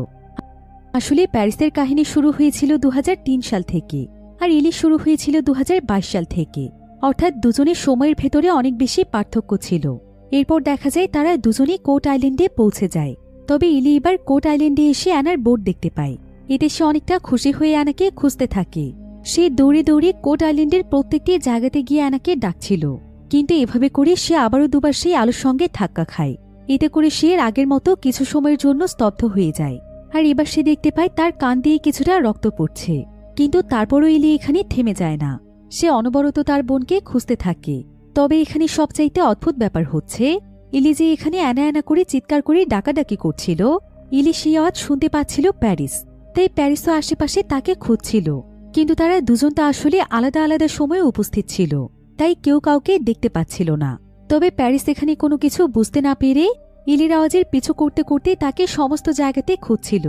আসলে প্যারিসের কাহিনী শুরু হয়েছিল 2003 সাল থেকে, আর ইলি শুরু হয়েছিল 2022 সাল থেকে, অর্থাৎ দুজনের সময়ের ভেতরে অনেক বেশি পার্থক্য ছিল। এরপর দেখা যায় তারা দুজনেই কোট আইল্যান্ডে পৌঁছে যায়। তবে ইলি এবার কোট আইল্যান্ডে এসে অ্যানার বোট দেখতে পায়। এতে সে অনেকটা খুশি হয়ে অ্যানাকে খুঁজতে থাকে। সে দৌড়ে দৌড়ে কোট আইল্যান্ডের প্রত্যেকটি জায়গাতে গিয়ে অ্যানাকে ডাকছিল, কিন্তু এভাবে করে সে আবারও দুবার সেই আলোর সঙ্গে ধাক্কা খায়। এতে করে সে আগের মতো কিছু সময়ের জন্য স্তব্ধ হয়ে যায়, আর এবার সে দেখতে পায় তার কান দিয়ে কিছুটা রক্ত পড়ছে। কিন্তু তারপরও ইলি এখানে থেমে যায় না, সে অনবরত তার বোনকে খুঁজতে থাকে। তবে এখানে সবচাইতে অদ্ভুত ব্যাপার হচ্ছে, ইলি যে এখানে অ্যানা অ্যানা করে চিৎকার করে ডাকাডাকি করছিল, ইলি সেই আওয়াজ শুনতে পাচ্ছিল প্যারিস। তাই প্যারিসও আশেপাশে তাকে খুঁজছিল, কিন্তু তারা দুজন তা আসলে আলাদা আলাদা সময়ে উপস্থিত ছিল, তাই কেউ কাউকে দেখতে পাচ্ছিল না। তবে প্যারিস এখানে কোনো কিছু বুঝতে না পেরে ইলির আওয়াজের পিছু করতে করতে তাকে সমস্ত জায়গাতে খুঁজছিল।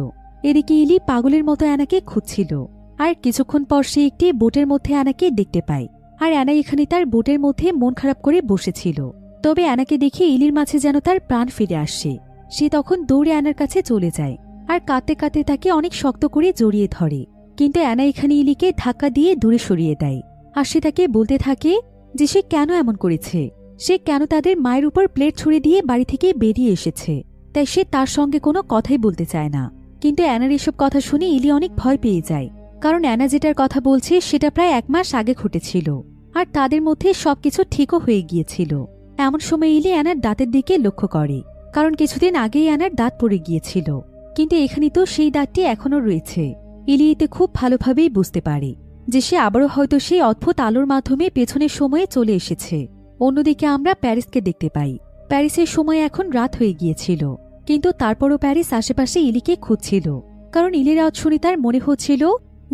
এদিকে ইলি পাগলের মতো অ্যানাকে খুঁজছিল, আর কিছুক্ষণ পর সে একটি বোটের মধ্যে অ্যানাকে দেখতে পায়। আর অ্যানা এখানে তার বোটের মধ্যে মন খারাপ করে বসেছিল। তবে অ্যানাকে দেখে ইলির মাঝে যেন তার প্রাণ ফিরে আসছে। সে তখন দৌড়ে অ্যানার কাছে চলে যায়, আর কাঁদতে কাঁদতে তাকে অনেক শক্ত করে জড়িয়ে ধরে। কিন্তু অ্যানা এখানে ইলিকে ধাক্কা দিয়ে দূরে সরিয়ে দেয়, আর সে তাকে বলতে থাকে যে সে কেন এমন করেছে, সে কেন তাদের মায়ের উপর প্লেট ছুঁড়ে দিয়ে বাড়ি থেকে বেরিয়ে এসেছে। তাই সে তার সঙ্গে কোনো কথাই বলতে চায় না। কিন্তু অ্যানার এসব কথা শুনে ইলি অনেক ভয় পেয়ে যায়, কারণ অ্যানা যেটার কথা বলছে সেটা প্রায় 1 মাস আগে ঘটেছিল, আর তাদের মধ্যে সবকিছু ঠিকও হয়ে গিয়েছিল। এমন সময় ইলি অ্যানার দাঁতের দিকে লক্ষ্য করে, কারণ কিছুদিন আগেই অ্যানার দাঁত পড়ে গিয়েছিল, কিন্তু এখানে তো সেই দাঁতটি এখনও রয়েছে। ইলি এতে খুব ভালোভাবেই বুঝতে পারে যে সে আবারও হয়তো সেই অদ্ভুত আলোর মাধ্যমে পেছনের সময়ে চলে এসেছে। অন্যদিকে আমরা প্যারিসকে দেখতে পাই। প্যারিসের সময় এখন রাত হয়ে গিয়েছিল, কিন্তু তারপরও প্যারিস আশেপাশে ইলিকে খুঁজছিল, কারণ ইলির আওয়াজ শুনে তার মনে হচ্ছিল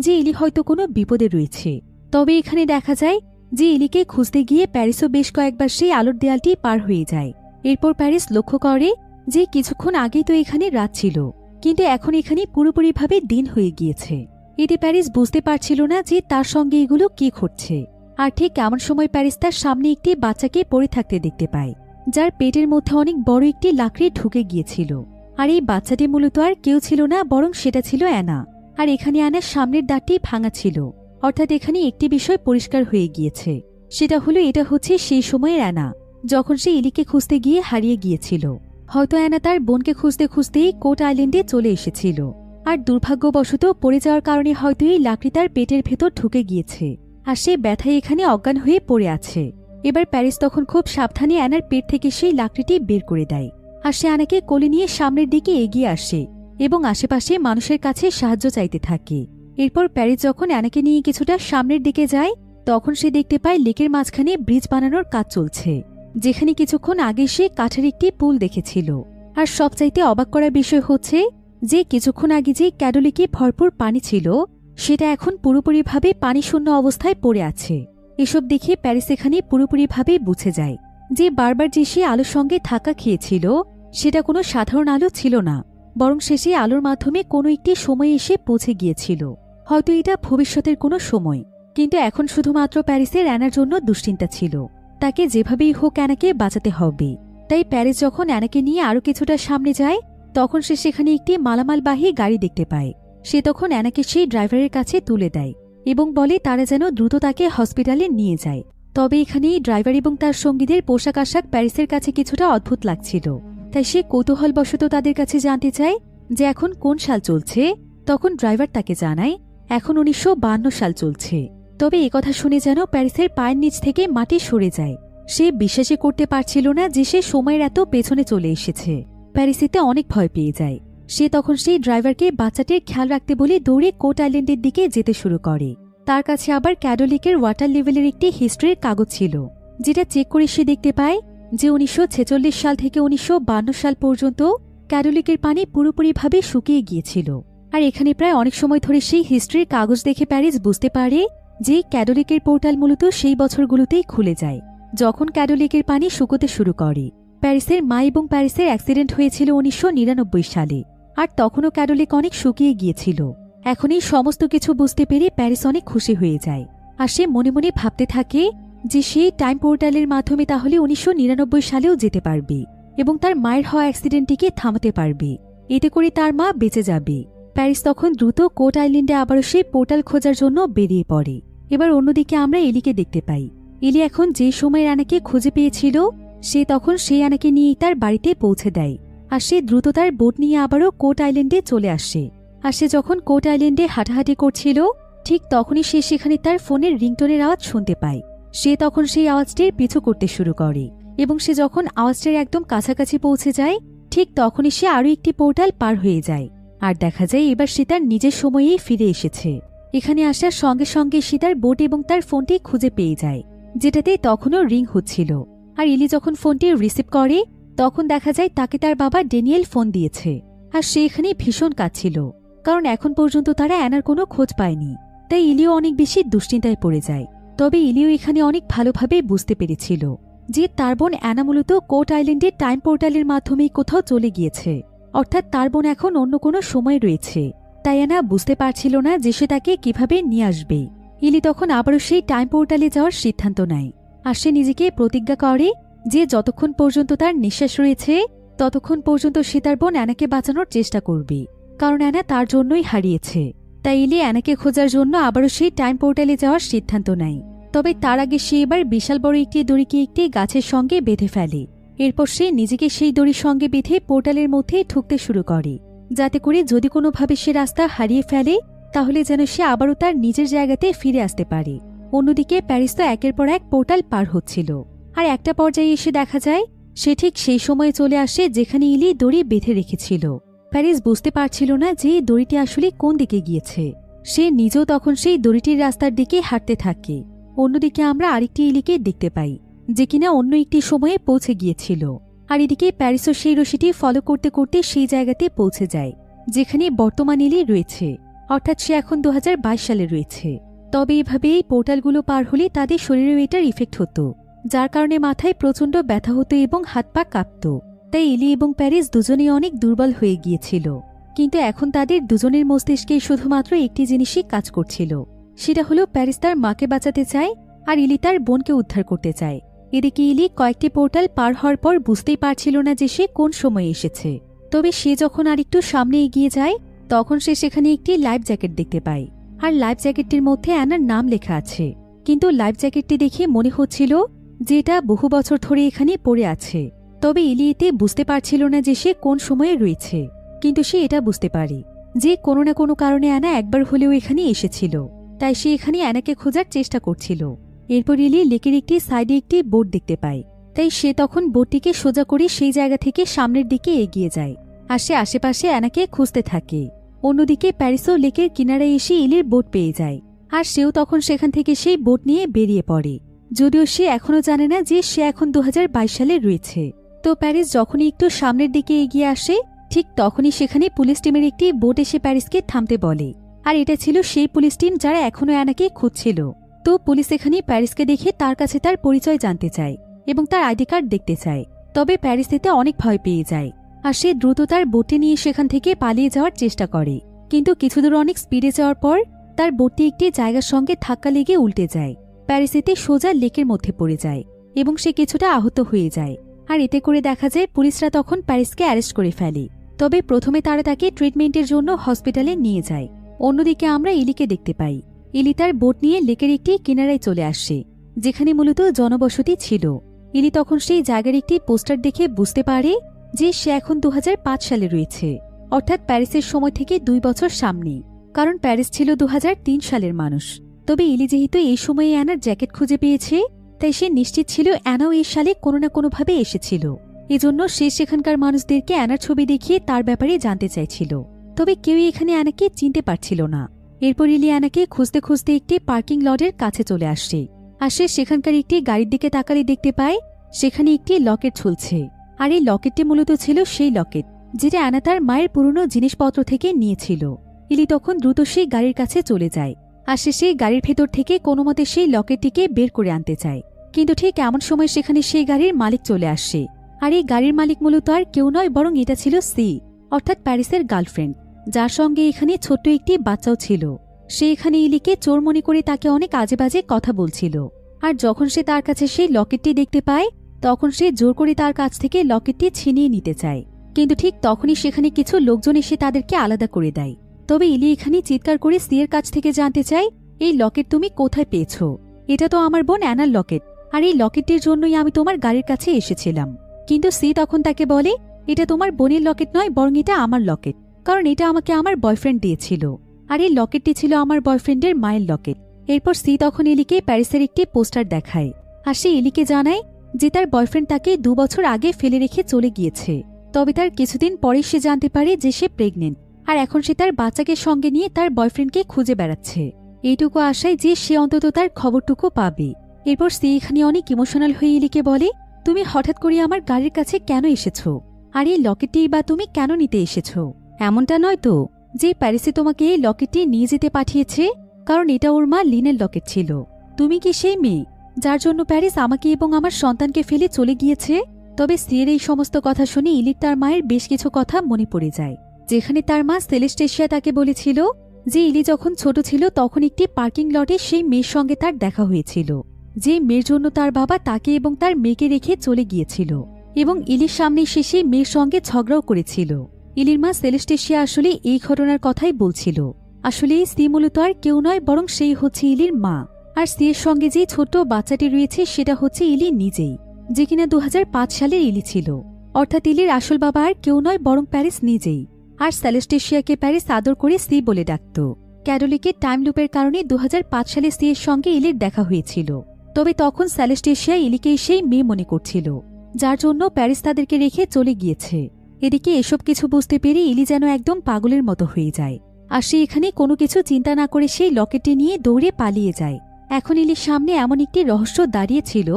যে ইলি হয়তো কোনো বিপদে রয়েছে। তবে এখানে দেখা যায় যে ইলিকে খুঁজতে গিয়ে প্যারিসও বেশ কয়েকবার সেই আলোর দেয়ালটি পার হয়ে যায়। এরপর প্যারিস লক্ষ্য করে যে কিছুক্ষণ আগেই তো এখানে রাত ছিল, কিন্তু এখন এখানে পুরোপুরিভাবে দিন হয়ে গিয়েছে। এতে প্যারিস বুঝতে পারছিল না যে তার সঙ্গে এগুলো কি ঘটছে। আর ঠিক এমন সময় প্যারিস তার সামনে একটি বাচ্চাকে পড়ে থাকতে দেখতে পায়, যার পেটের মধ্যে অনেক বড় একটি লাকড়ি ঢুকে গিয়েছিল। আর এই বাচ্চাটি মূলত আর কেউ ছিল না, বরং সেটা ছিল অ্যানা। আর এখানে অ্যানার সামনের দাঁতটি ভাঙা ছিল, অর্থাৎ এখানে একটি বিষয় পরিষ্কার হয়ে গিয়েছে। সেটা হলো এটা হচ্ছে সেই সময়ের অ্যানা, যখন সে ইলিকে খুঁজতে গিয়ে হারিয়ে গিয়েছিল। হয়তো অ্যানা তার বোনকে খুঁজতে খুঁজতেই কোট আইল্যান্ডে চলে এসেছিল, আর দুর্ভাগ্যবশত পড়ে যাওয়ার কারণে হয়তো এই লাকড়ি তার পেটের ভেতর ঢুকে গিয়েছে, আর সে ব্যথায় এখানে অজ্ঞান হয়ে পড়ে আছে। এবার প্যারিস তখন খুব সাবধানে অ্যানার পেট থেকে সেই লাকড়িটি বের করে দেয়, আর সে অ্যানাকে কোলে নিয়ে সামনের দিকে এগিয়ে আসে এবং আশেপাশে মানুষের কাছে সাহায্য চাইতে থাকে। এরপর প্যারিস যখন অ্যানাকে নিয়ে কিছুটা সামনের দিকে যায়, তখন সে দেখতে পায় লেকের মাঝখানে ব্রিজ বানানোর কাজ চলছে, যেখানে কিছুক্ষণ আগে সে কাঠের একটি পুল দেখেছিল। আর সবচাইতে অবাক করার বিষয় হচ্ছে যে কিছুক্ষণ আগে যে ক্যাডোলিকে ভরপুর পানি ছিল, সেটা এখন পুরোপুরিভাবে পানিশূন্য অবস্থায় পড়ে আছে। এসব দেখে প্যারিস এখানে পুরোপুরিভাবে বুঝে যায় যে বারবার যে সে আলোর সঙ্গে ধাক্কা খেয়েছিল সেটা কোনো সাধারণ আলো ছিল না, বরং সে সেই আলোর মাধ্যমে কোনো একটি সময় এসে পৌঁছে গিয়েছিল। হয়তো এটা ভবিষ্যতের কোনো সময়, কিন্তু এখন শুধুমাত্র প্যারিসের অ্যানার জন্য দুশ্চিন্তা ছিল। তাকে যেভাবেই হোক অ্যানাকে বাঁচাতে হবে। তাই প্যারিস যখন অ্যানাকে নিয়ে আরও কিছুটা সামনে যায়, তখন সে সেখানে একটি মালামালবাহী গাড়ি দেখতে পায়। সে তখন অ্যানাকে সেই ড্রাইভারের কাছে তুলে দেয় এবং বলে তারা যেন দ্রুত তাকে হসপিটালে নিয়ে যায়। তবে এখানে ড্রাইভার এবং তার সঙ্গীদের পোশাক আশাক প্যারিসের কাছে কিছুটা অদ্ভুত লাগছিল। তাই সে কৌতূহলবশত তাদের কাছে জানতে চায় যে এখন কোন সাল চলছে। তখন ড্রাইভার তাকে জানায় এখন 1952 সাল চলছে। তবে একথা শুনে যেন প্যারিসের পায়ের নিচ থেকে মাটি সরে যায়। সে বিশ্বাসই করতে পারছিল না যে সে সময়ের এত পেছনে চলে এসেছে। প্যারিসিতে অনেক ভয় পেয়ে যায়। সে তখন সেই ড্রাইভারকে বাচ্চাটির খেয়াল রাখতে বলে দৌড়ে কোট আইল্যান্ডের দিকে যেতে শুরু করে। তার কাছে আবার ক্যাথলিকের ওয়াটার লেভেলের একটি হিস্ট্রির কাগজ ছিল, যেটা চেক করে সে দেখতে পায় যে 1946 সাল থেকে 1952 সাল পর্যন্ত ক্যাথলিকের পানি পুরোপুরিভাবে শুকিয়ে গিয়েছিল। আর এখানে প্রায় অনেক সময় ধরে সেই হিস্ট্রির কাগজ দেখে প্যারিস বুঝতে পারে যে ক্যাথলিকের পোর্টাল মূলত সেই বছরগুলোতেই খুলে যায় যখন ক্যাথলিকের পানি শুকোতে শুরু করে। প্যারিসের মা এবং প্যারিসের অ্যাক্সিডেন্ট হয়েছিল 1999 সালে, আর তখনও ক্যাথলিক অনেক শুকিয়ে গিয়েছিল। এখন এই সমস্ত কিছু বুঝতে পেরে প্যারিস অনেক খুশি হয়ে যায়। আর সে মনে মনে ভাবতে থাকে যে সেই টাইম পোর্টালের মাধ্যমে তাহলে 1999 সালেও যেতে পারবে এবং তার মায়ের হওয়া অ্যাক্সিডেন্টটিকে থামাতে পারবে। এতে করে তার মা বেঁচে যাবে। প্যারিস তখন দ্রুত কোট আইল্যান্ডে আবারও সেই পোর্টাল খোঁজার জন্য বেরিয়ে পড়ে। এবার অন্যদিকে আমরা এলিকে দেখতে পাই। এলি এখন যে সময়ের আনাকে খুঁজে পেয়েছিল, সে তখন সেই আনাকে নিয়েই তার বাড়িতে পৌঁছে দেয়। আর সে দ্রুত তার বোট নিয়ে আবারও কোট আইল্যান্ডে চলে আসে। আর সে যখন কোট আইল্যান্ডে হাঁটাহাঁটি করছিল, ঠিক তখনই সে সেখানে তার ফোনের রিংটোনের আওয়াজ শুনতে পায়। সে তখন সেই আওয়াজটির পিছু করতে শুরু করে এবং সে যখন আওয়াজটির একদম কাছাকাছি পৌঁছে যায়, ঠিক তখনই সে আরও একটি পোর্টাল পার হয়ে যায়। আর দেখা যায় এবার সে তার নিজের সময়েই ফিরে এসেছে। এখানে আসার সঙ্গে সঙ্গে সে তার বোট এবং তার ফোনটি খুঁজে পেয়ে যায়, যেটাতে তখনও রিং হচ্ছিল। আর ইলি যখন ফোনটি রিসিভ করে, তখন দেখা যায় তাকে তার বাবা ড্যানিয়েল ফোন দিয়েছে। আর সে এখানে ভীষণ কাঁদছিল, কারণ এখন পর্যন্ত তারা অ্যানার কোনো খোঁজ পায়নি। তাই ইলিও অনেক বেশি দুশ্চিন্তায় পড়ে যায়। তবে ইলিও এখানে অনেক ভালোভাবে বুঝতে পেরেছিল যে তার বোন অ্যানা মূলত কোট আইল্যান্ডের টাইম পোর্টালের মাধ্যমেই কোথাও চলে গিয়েছে, অর্থাৎ তার বোন এখন অন্য কোনো সময় রয়েছে। তাই অ্যানা বুঝতে পারছিল না যে সে তাকে কিভাবে নিয়ে আসবে। ইলি তখন আবারও সেই টাইম পোর্টালে যাওয়ার সিদ্ধান্ত নেয়। আর সে নিজেকে প্রতিজ্ঞা করে যে যতক্ষণ পর্যন্ত তার নিঃশ্বাস রয়েছে ততক্ষণ পর্যন্ত সে তার বোন অ্যানাকে বাঁচানোর চেষ্টা করবে, কারণ অ্যানা তার জন্যই হারিয়েছে। তাই ইলি অ্যানাকে খোঁজার জন্য আবারও সেই টাইম পোর্টালে যাওয়ার সিদ্ধান্ত নেয়। তবে তার আগে সে এবার বিশাল বড় একটি দড়িকে একটি গাছের সঙ্গে বেঁধে ফেলে। এরপর সে নিজেকে সেই দড়ির সঙ্গে বেঁধে পোর্টালের মধ্যে ঢুকতে শুরু করে, যাতে করে যদি কোনোভাবে সে রাস্তা হারিয়ে ফেলে তাহলে যেন সে আবারও তার নিজের জায়গাতে ফিরে আসতে পারে। অন্যদিকে প্যারিস তো একের পর এক পোর্টাল পার হচ্ছিল। আর একটা পর্যায়ে এসে দেখা যায় সে ঠিক সেই সময়ে চলে আসে যেখানে ইলি দড়ি বেঁধে রেখেছিল। প্যারিস বুঝতে পারছিল না যে এই দড়িটি আসলে কোন দিকে গিয়েছে। সে নিজেও তখন সেই দড়িটির রাস্তার দিকে হাঁটতে থাকে। অন্যদিকে আমরা আরেকটি ইলিকে দেখতে পাই, যে কিনা অন্য একটি সময়ে পৌঁছে গিয়েছিল। আর এদিকে প্যারিসও সেই রশিটি ফলো করতে করতে সেই জায়গাতে পৌঁছে যায় যেখানে বর্তমান ইলি রয়েছে, অর্থাৎ সে এখন 2022 সালে রয়েছে। তবে এভাবে এই পোর্টালগুলো পার হলে তাদের শরীরেও এটার ইফেক্ট হতো, যার কারণে মাথায় প্রচণ্ড ব্যথা হতো এবং হাত পা কাঁপত। তাই ইলি এবং প্যারিস দুজনেই অনেক দুর্বল হয়ে গিয়েছিল। কিন্তু এখন তাদের দুজনের মস্তিষ্কে শুধুমাত্র একটি জিনিসই কাজ করছিল, সেটা হলো প্যারিস তার মাকে বাঁচাতে চায় আর ইলি তার বোনকে উদ্ধার করতে চায়। এদিকে ইলি কয়েকটি পোর্টাল পার হওয়ার পর বুঝতেই পারছিল না যে সে কোন সময়ে এসেছে। তবে সে যখন আরেকটু সামনে এগিয়ে যায় তখন সে সেখানে একটি লাইফ জ্যাকেট দেখতে পায়। আর লাইফ জ্যাকেটটির মধ্যে অ্যানার নাম লেখা আছে, কিন্তু লাইফ জ্যাকেটটি দেখে মনে হচ্ছিল যে এটা বহু বছর ধরে এখানে পড়ে আছে। তবে ইলি এতে বুঝতে পারছিল না যে সে কোন সময়ে রয়েছে, কিন্তু সে এটা বুঝতে পারে যে কোনো না কোনো কারণে অ্যানা একবার হলেও এখানে এসেছিল। তাই সে এখানে অ্যানাকে খোঁজার চেষ্টা করছিল। এরপর ইলি লেকের একটি সাইডে একটি বোট দেখতে পায়। তাই সে তখন বোটটিকে সোজা করে সেই জায়গা থেকে সামনের দিকে এগিয়ে যায় আর সে আশেপাশে অ্যানাকে খুঁজতে থাকে। অন্যদিকে প্যারিসও লেকের কিনারায় এসে ইলির বোট পেয়ে যায় আর সেও তখন সেখান থেকে সেই বোট নিয়ে বেরিয়ে পড়ে, যদিও সে এখনও জানে না যে সে এখন 2022 সালে রয়েছে। তো প্যারিস যখনই একটু সামনের দিকে এগিয়ে আসে ঠিক তখনই সেখানে পুলিশ টিমের একটি বোট এসে প্যারিসকে থামতে বলে। আর এটা ছিল সেই পুলিশ টিম যারা এখনও অ্যানাকে খুঁজছিল। তো পুলিশ এখানে প্যারিসকে দেখে তার কাছে তার পরিচয় জানতে চায় এবং তার আইডি কার্ড দেখতে চায়। তবে প্যারিস এতে অনেক ভয় পেয়ে যায় আর সে দ্রুত তার বোটে নিয়ে সেখান থেকে পালিয়ে যাওয়ার চেষ্টা করে। কিন্তু কিছু দূর অনেক স্পিডে যাওয়ার পর তার বোটটি একটি জায়গার সঙ্গে ধাক্কা লেগে উল্টে যায়। প্যারিস এতে সোজা লেকের মধ্যে পড়ে যায় এবং সে কিছুটা আহত হয়ে যায়। আর এতে করে দেখা যায় পুলিশরা তখন প্যারিসকে অ্যারেস্ট করে ফেলে। তবে প্রথমে তারা তাকে ট্রিটমেন্টের জন্য হসপিটালে নিয়ে যায়। অন্যদিকে আমরা ইলিকে দেখতে পাই। ইলি তার বোট নিয়ে লেকের একটি কিনারায় চলে আসে যেখানে মূলত জনবসতি ছিল। ইলি তখন সেই জায়গার একটি পোস্টার দেখে বুঝতে পারে যে সে এখন 2005 সালে রয়েছে, অর্থাৎ প্যারিসের সময় থেকে 2 বছর সামনে, কারণ প্যারিস ছিল 2003 সালের মানুষ। তবে ইলি যেহেতু এই সময়ে অ্যানার জ্যাকেট খুঁজে পেয়েছে, তাই সে নিশ্চিত ছিল অ্যানাও এই সালে কোনো না কোনোভাবে এসেছিল। এজন্য সে সেখানকার মানুষদেরকে অ্যানার ছবি দেখিয়ে তার ব্যাপারে জানতে চাইছিল। তবে কেউই এখানে অ্যানাকে চিনতে পারছিল না। এরপর ইলি অ্যানাকে খুঁজতে খুঁজতে একটি পার্কিং লটের কাছে চলে আসে। আর সে সেখানকার একটি গাড়ির দিকে তাকালে দেখতে পায় সেখানে একটি লকেট ঝুলছে। আর এই লকেটটি মূলত ছিল সেই লকেট যেটা অ্যানা তার মায়ের পুরনো জিনিসপত্র থেকে নিয়েছিল। ইলি তখন দ্রুত সেই গাড়ির কাছে চলে যায়। আর সে সেই গাড়ির ভেতর থেকে কোনোমতে সেই লকেটটিকে বের করে আনতে চায়। কিন্তু ঠিক এমন সময় সেখানে সেই গাড়ির মালিক চলে আসে। আর এই গাড়ির মালিক মূলত আর কেউ নয়, বরং এটা ছিল সি, অর্থাৎ প্যারিসের গার্লফ্রেন্ড, যার সঙ্গে এখানে ছোট্ট একটি বাচ্চাও ছিল। সে এখানে ইলিকে চোর মনে করে তাকে অনেক আজে বাজে কথা বলছিল। আর যখন সে তার কাছে সেই লকেটটি দেখতে পায়, তখন সে জোর করে তার কাছ থেকে লকেটটি ছিনিয়ে নিতে চায়। কিন্তু ঠিক তখনই সেখানে কিছু লোকজন এসে তাদেরকে আলাদা করে দেয়। তবে ইলি এখানে চিৎকার করে সিয়ের কাছ থেকে জানতে চায়, এই লকেট তুমি কোথায় পেয়েছ? এটা তো আমার বোন অ্যানার লকেট, আর এই লকেটটির জন্যই আমি তোমার গাড়ির কাছে এসেছিলাম। কিন্তু সি তখন তাকে বলে, এটা তোমার বোনের লকেট নয়, বরং এটা আমার লকেট, কারণ এটা আমাকে আমার বয়ফ্রেন্ড দিয়েছিল। আর এই লকেটটি ছিল আমার বয়ফ্রেন্ডের মায়ের লকেট। এরপর সি তখন এলিকে প্যারিসের একটি পোস্টার দেখায়। আর সে এলিকে জানায় যে তার বয়ফ্রেন্ড তাকে 2 বছর আগে ফেলে রেখে চলে গিয়েছে। তবে তার কিছুদিন পরে সে জানতে পারে যে সে প্রেগনেন্ট, আর এখন সে তার বাচ্চাকে সঙ্গে নিয়ে তার বয়ফ্রেন্ডকে খুঁজে বেড়াচ্ছে। এইটুকু আশায় যে সে অন্তত তার খবরটুকু পাবে। এরপর সে এখানে অনেক ইমোশনাল হয়ে এলিকে বলে, তুমি হঠাৎ করে আমার গাড়ির কাছে কেন এসেছ? আর এই লকেটটি বা তুমি কেন নিতে এসেছ? এমনটা নয় তো যে প্যারিসে তোমাকে এই লকেটটি নিয়ে যেতে পাঠিয়েছে, কারণ এটা ওর মা লিনের লকেট ছিল। তুমি কি সেই মেয়ে যার জন্য প্যারিস আমাকে এবং আমার সন্তানকে ফেলে চলে গিয়েছে? তবে সিয়ের এই সমস্ত কথা শুনে ইলির তার মায়ের বেশ কিছু কথা মনে পড়ে যায়, যেখানে তার মা সেলেস্টেশিয়া তাকে বলেছিল যে ইলি যখন ছোট ছিল তখন একটি পার্কিং লটে সেই মেয়ের সঙ্গে তার দেখা হয়েছিল, যে মেয়ের জন্য তার বাবা তাকে এবং তার মেয়েকে রেখে চলে গিয়েছিল, এবং ইলির সামনে সে সেই মেয়ের সঙ্গে ঝগড়াও করেছিল। ইলির মা সেলেস্টেশিয়া আসলে এই ঘটনার কথাই বলছিল। আসলে এই সি মূলত আর কেউ নয়, বরং সেই হচ্ছে ইলির মা। আর সিয়ের সঙ্গে যে ছোট্ট বাচ্চাটি রয়েছে সেটা হচ্ছে ইলি নিজেই, যে কিনা 2005 সালের ইলি ছিল। অর্থাৎ ইলির আসল বাবা আর কেউ নয়, বরং প্যারিস নিজেই। আর সেলেস্টেশিয়াকে প্যারিস আদর করে সি বলে ডাকত। ক্যাডোলিকের টাইম লুপের কারণে 2005 সালে সিয়ের সঙ্গে ইলির দেখা হয়েছিল। তবে তখন সেলেস্টেশিয়া ইলিকে সেই মেয়ে মনে করছিল, যার জন্য প্যারিস তাদেরকে রেখে চলে গিয়েছে। এদিকে এসব কিছু বুঝতে পেরে ইলি যেন একদম পাগলের মতো হয়ে যায়। আর সে এখানে কোনো কিছু চিন্তা না করে সেই লকেটটি নিয়ে দৌড়ে পালিয়ে যায়। এখন ইলির সামনে এমন একটি রহস্য দাঁড়িয়েছিল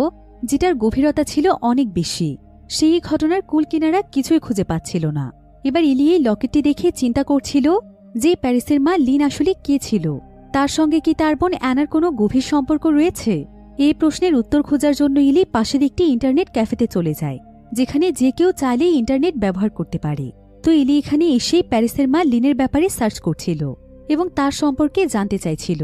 যেটার গভীরতা ছিল অনেক বেশি। সেই ঘটনার কুল কিনারা কিছুই খুঁজে পাচ্ছিল না। এবার ইলি এই লকেটটি দেখে চিন্তা করছিল যে প্যারিসের মা লিন আসলে কে ছিল, তার সঙ্গে কি তার বোন অ্যানার কোনো গভীর সম্পর্ক রয়েছে? এই প্রশ্নের উত্তর খোঁজার জন্য ইলি পাশের একটি ইন্টারনেট ক্যাফেতে চলে যায়, যেখানে যে কেউ চাইলেই ইন্টারনেট ব্যবহার করতে পারে। তো ইলি এখানে এসেই প্যারিসের মা লিনের ব্যাপারে সার্চ করছিল এবং তার সম্পর্কে জানতে চাইছিল।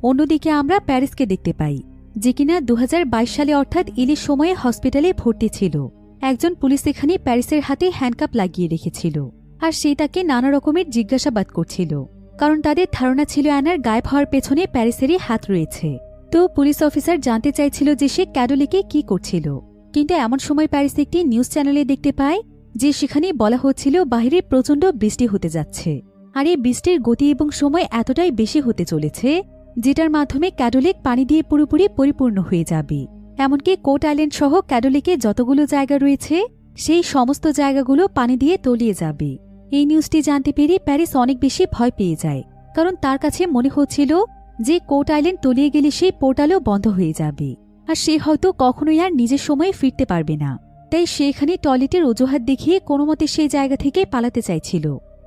অন্যদিকে আমরা প্যারিসকে দেখতে পাই, যে কিনা 2022 সালে অর্থাৎ ইলির সময়ে হসপিটালে ভর্তি ছিল। একজন পুলিশ এখানে প্যারিসের হাতে হ্যান্ডকাপ লাগিয়ে রেখেছিল, আর সে তাকে নানা রকমের জিজ্ঞাসাবাদ করছিল, কারণ তাদের ধারণা ছিল অ্যানার গায়েব হওয়ার পেছনে প্যারিসেরই হাত রয়েছে। তো পুলিশ অফিসার জানতে চাইছিল যে সে ক্যাডোলিকে কি করছিল। কিন্তু এমন সময় প্যারিস একটি নিউজ চ্যানেলে দেখতে পায় যে সেখানে বলা হচ্ছিল বাইরে প্রচণ্ড বৃষ্টি হতে যাচ্ছে, আর এই বৃষ্টির গতি এবং সময় এতটাই বেশি হতে চলেছে যেটার মাধ্যমে ক্যাডোলিক পানি দিয়ে পুরোপুরি পরিপূর্ণ হয়ে যাবে। এমনকি কোট আইল্যান্ড সহ ক্যাডোলিকে যতগুলো জায়গা রয়েছে সেই সমস্ত জায়গাগুলো পানি দিয়ে তলিয়ে যাবে। এই নিউজটি জানতে পেরে প্যারিস অনেক বেশি ভয় পেয়ে যায়, কারণ তার কাছে মনে হচ্ছিল যে কোট আইল্যান্ড তলিয়ে গেলে সেই পোর্টালও বন্ধ হয়ে যাবে, আর সে হয়তো কখনোই আর নিজের সময়ে ফিরতে পারবে না। তাই সে এখানে টয়লেটের অজুহাত দেখিয়ে কোনোমতে সেই জায়গা থেকে পালাতে চাইছিল।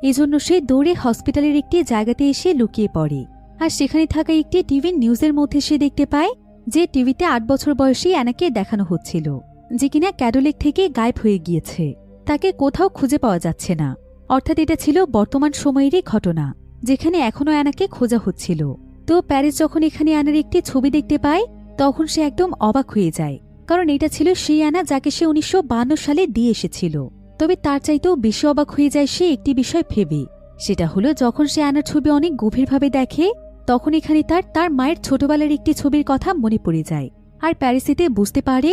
এজন্য সে দৌড়ে হসপিটালের একটি জায়গাতে এসে লুকিয়ে পড়ে। আর সেখানে থাকা একটি টিভি নিউজের মধ্যে সে দেখতে পায় যে টিভিতে 8 বছর বয়সী অ্যানাকে দেখানো হচ্ছিল, যে কিনা ক্যাডোলিক থেকে গায়েব হয়ে গিয়েছে। তাকে কোথাও খুঁজে পাওয়া যাচ্ছে না। অর্থাৎ এটা ছিল বর্তমান সময়েরই ঘটনা, যেখানে এখনও অ্যানাকে খোঁজা হচ্ছিল। তো প্যারিস যখন এখানে অ্যানার একটি ছবি দেখতে পায় তখন সে একদম অবাক হয়ে যায়, কারণ এটা ছিল সেই অ্যানা যাকে সে 1952 সালে দিয়ে এসেছিল। তবে তার চাইতেও বেশি অবাক হয়ে যায় সে একটি বিষয় ভেবে। সেটা হলো যখন সে অ্যানার ছবি অনেক গভীরভাবে দেখে তখন এখানে তার মায়ের ছোটবেলার একটি ছবির কথা মনে পড়ে যায়। আর প্যারিসিতে বুঝতে পারে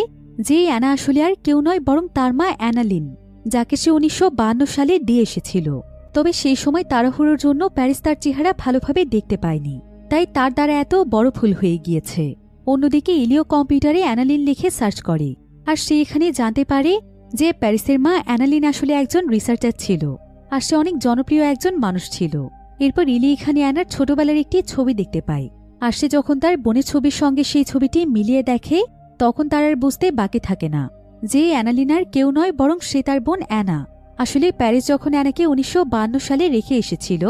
যে অ্যানা আসলে আর কেউ নয় বরং তার মা অ্যানালিন, যাকে সে 1952 সালে দিয়ে এসেছিল। তবে সেই সময় তাড়াহুড়োর জন্য প্যারিস তার চেহারা ভালোভাবে দেখতে পায়নি, তাই তার দ্বারা এত বড় ভুল হয়ে গিয়েছে। অন্যদিকে ইলিও কম্পিউটারে অ্যানালিন লিখে সার্চ করে, আর সে এখানে জানতে পারে যে প্যারিসের মা অ্যানালিন আসলে একজন রিসার্চার ছিল, আর সে অনেক জনপ্রিয় একজন মানুষ ছিল। এরপর ইলি এখানে অ্যানার ছোটবেলার একটি ছবি দেখতে পায়, আর সে যখন তার বোনের ছবির সঙ্গে সেই ছবিটি মিলিয়ে দেখে তখন তার আর বুঝতে বাকি থাকে না যে অ্যানালিন আর কেউ নয় বরং সে তার বোন অ্যানা। আসলে প্যারিস যখন অ্যানাকে 1952 সালে রেখে এসেছিল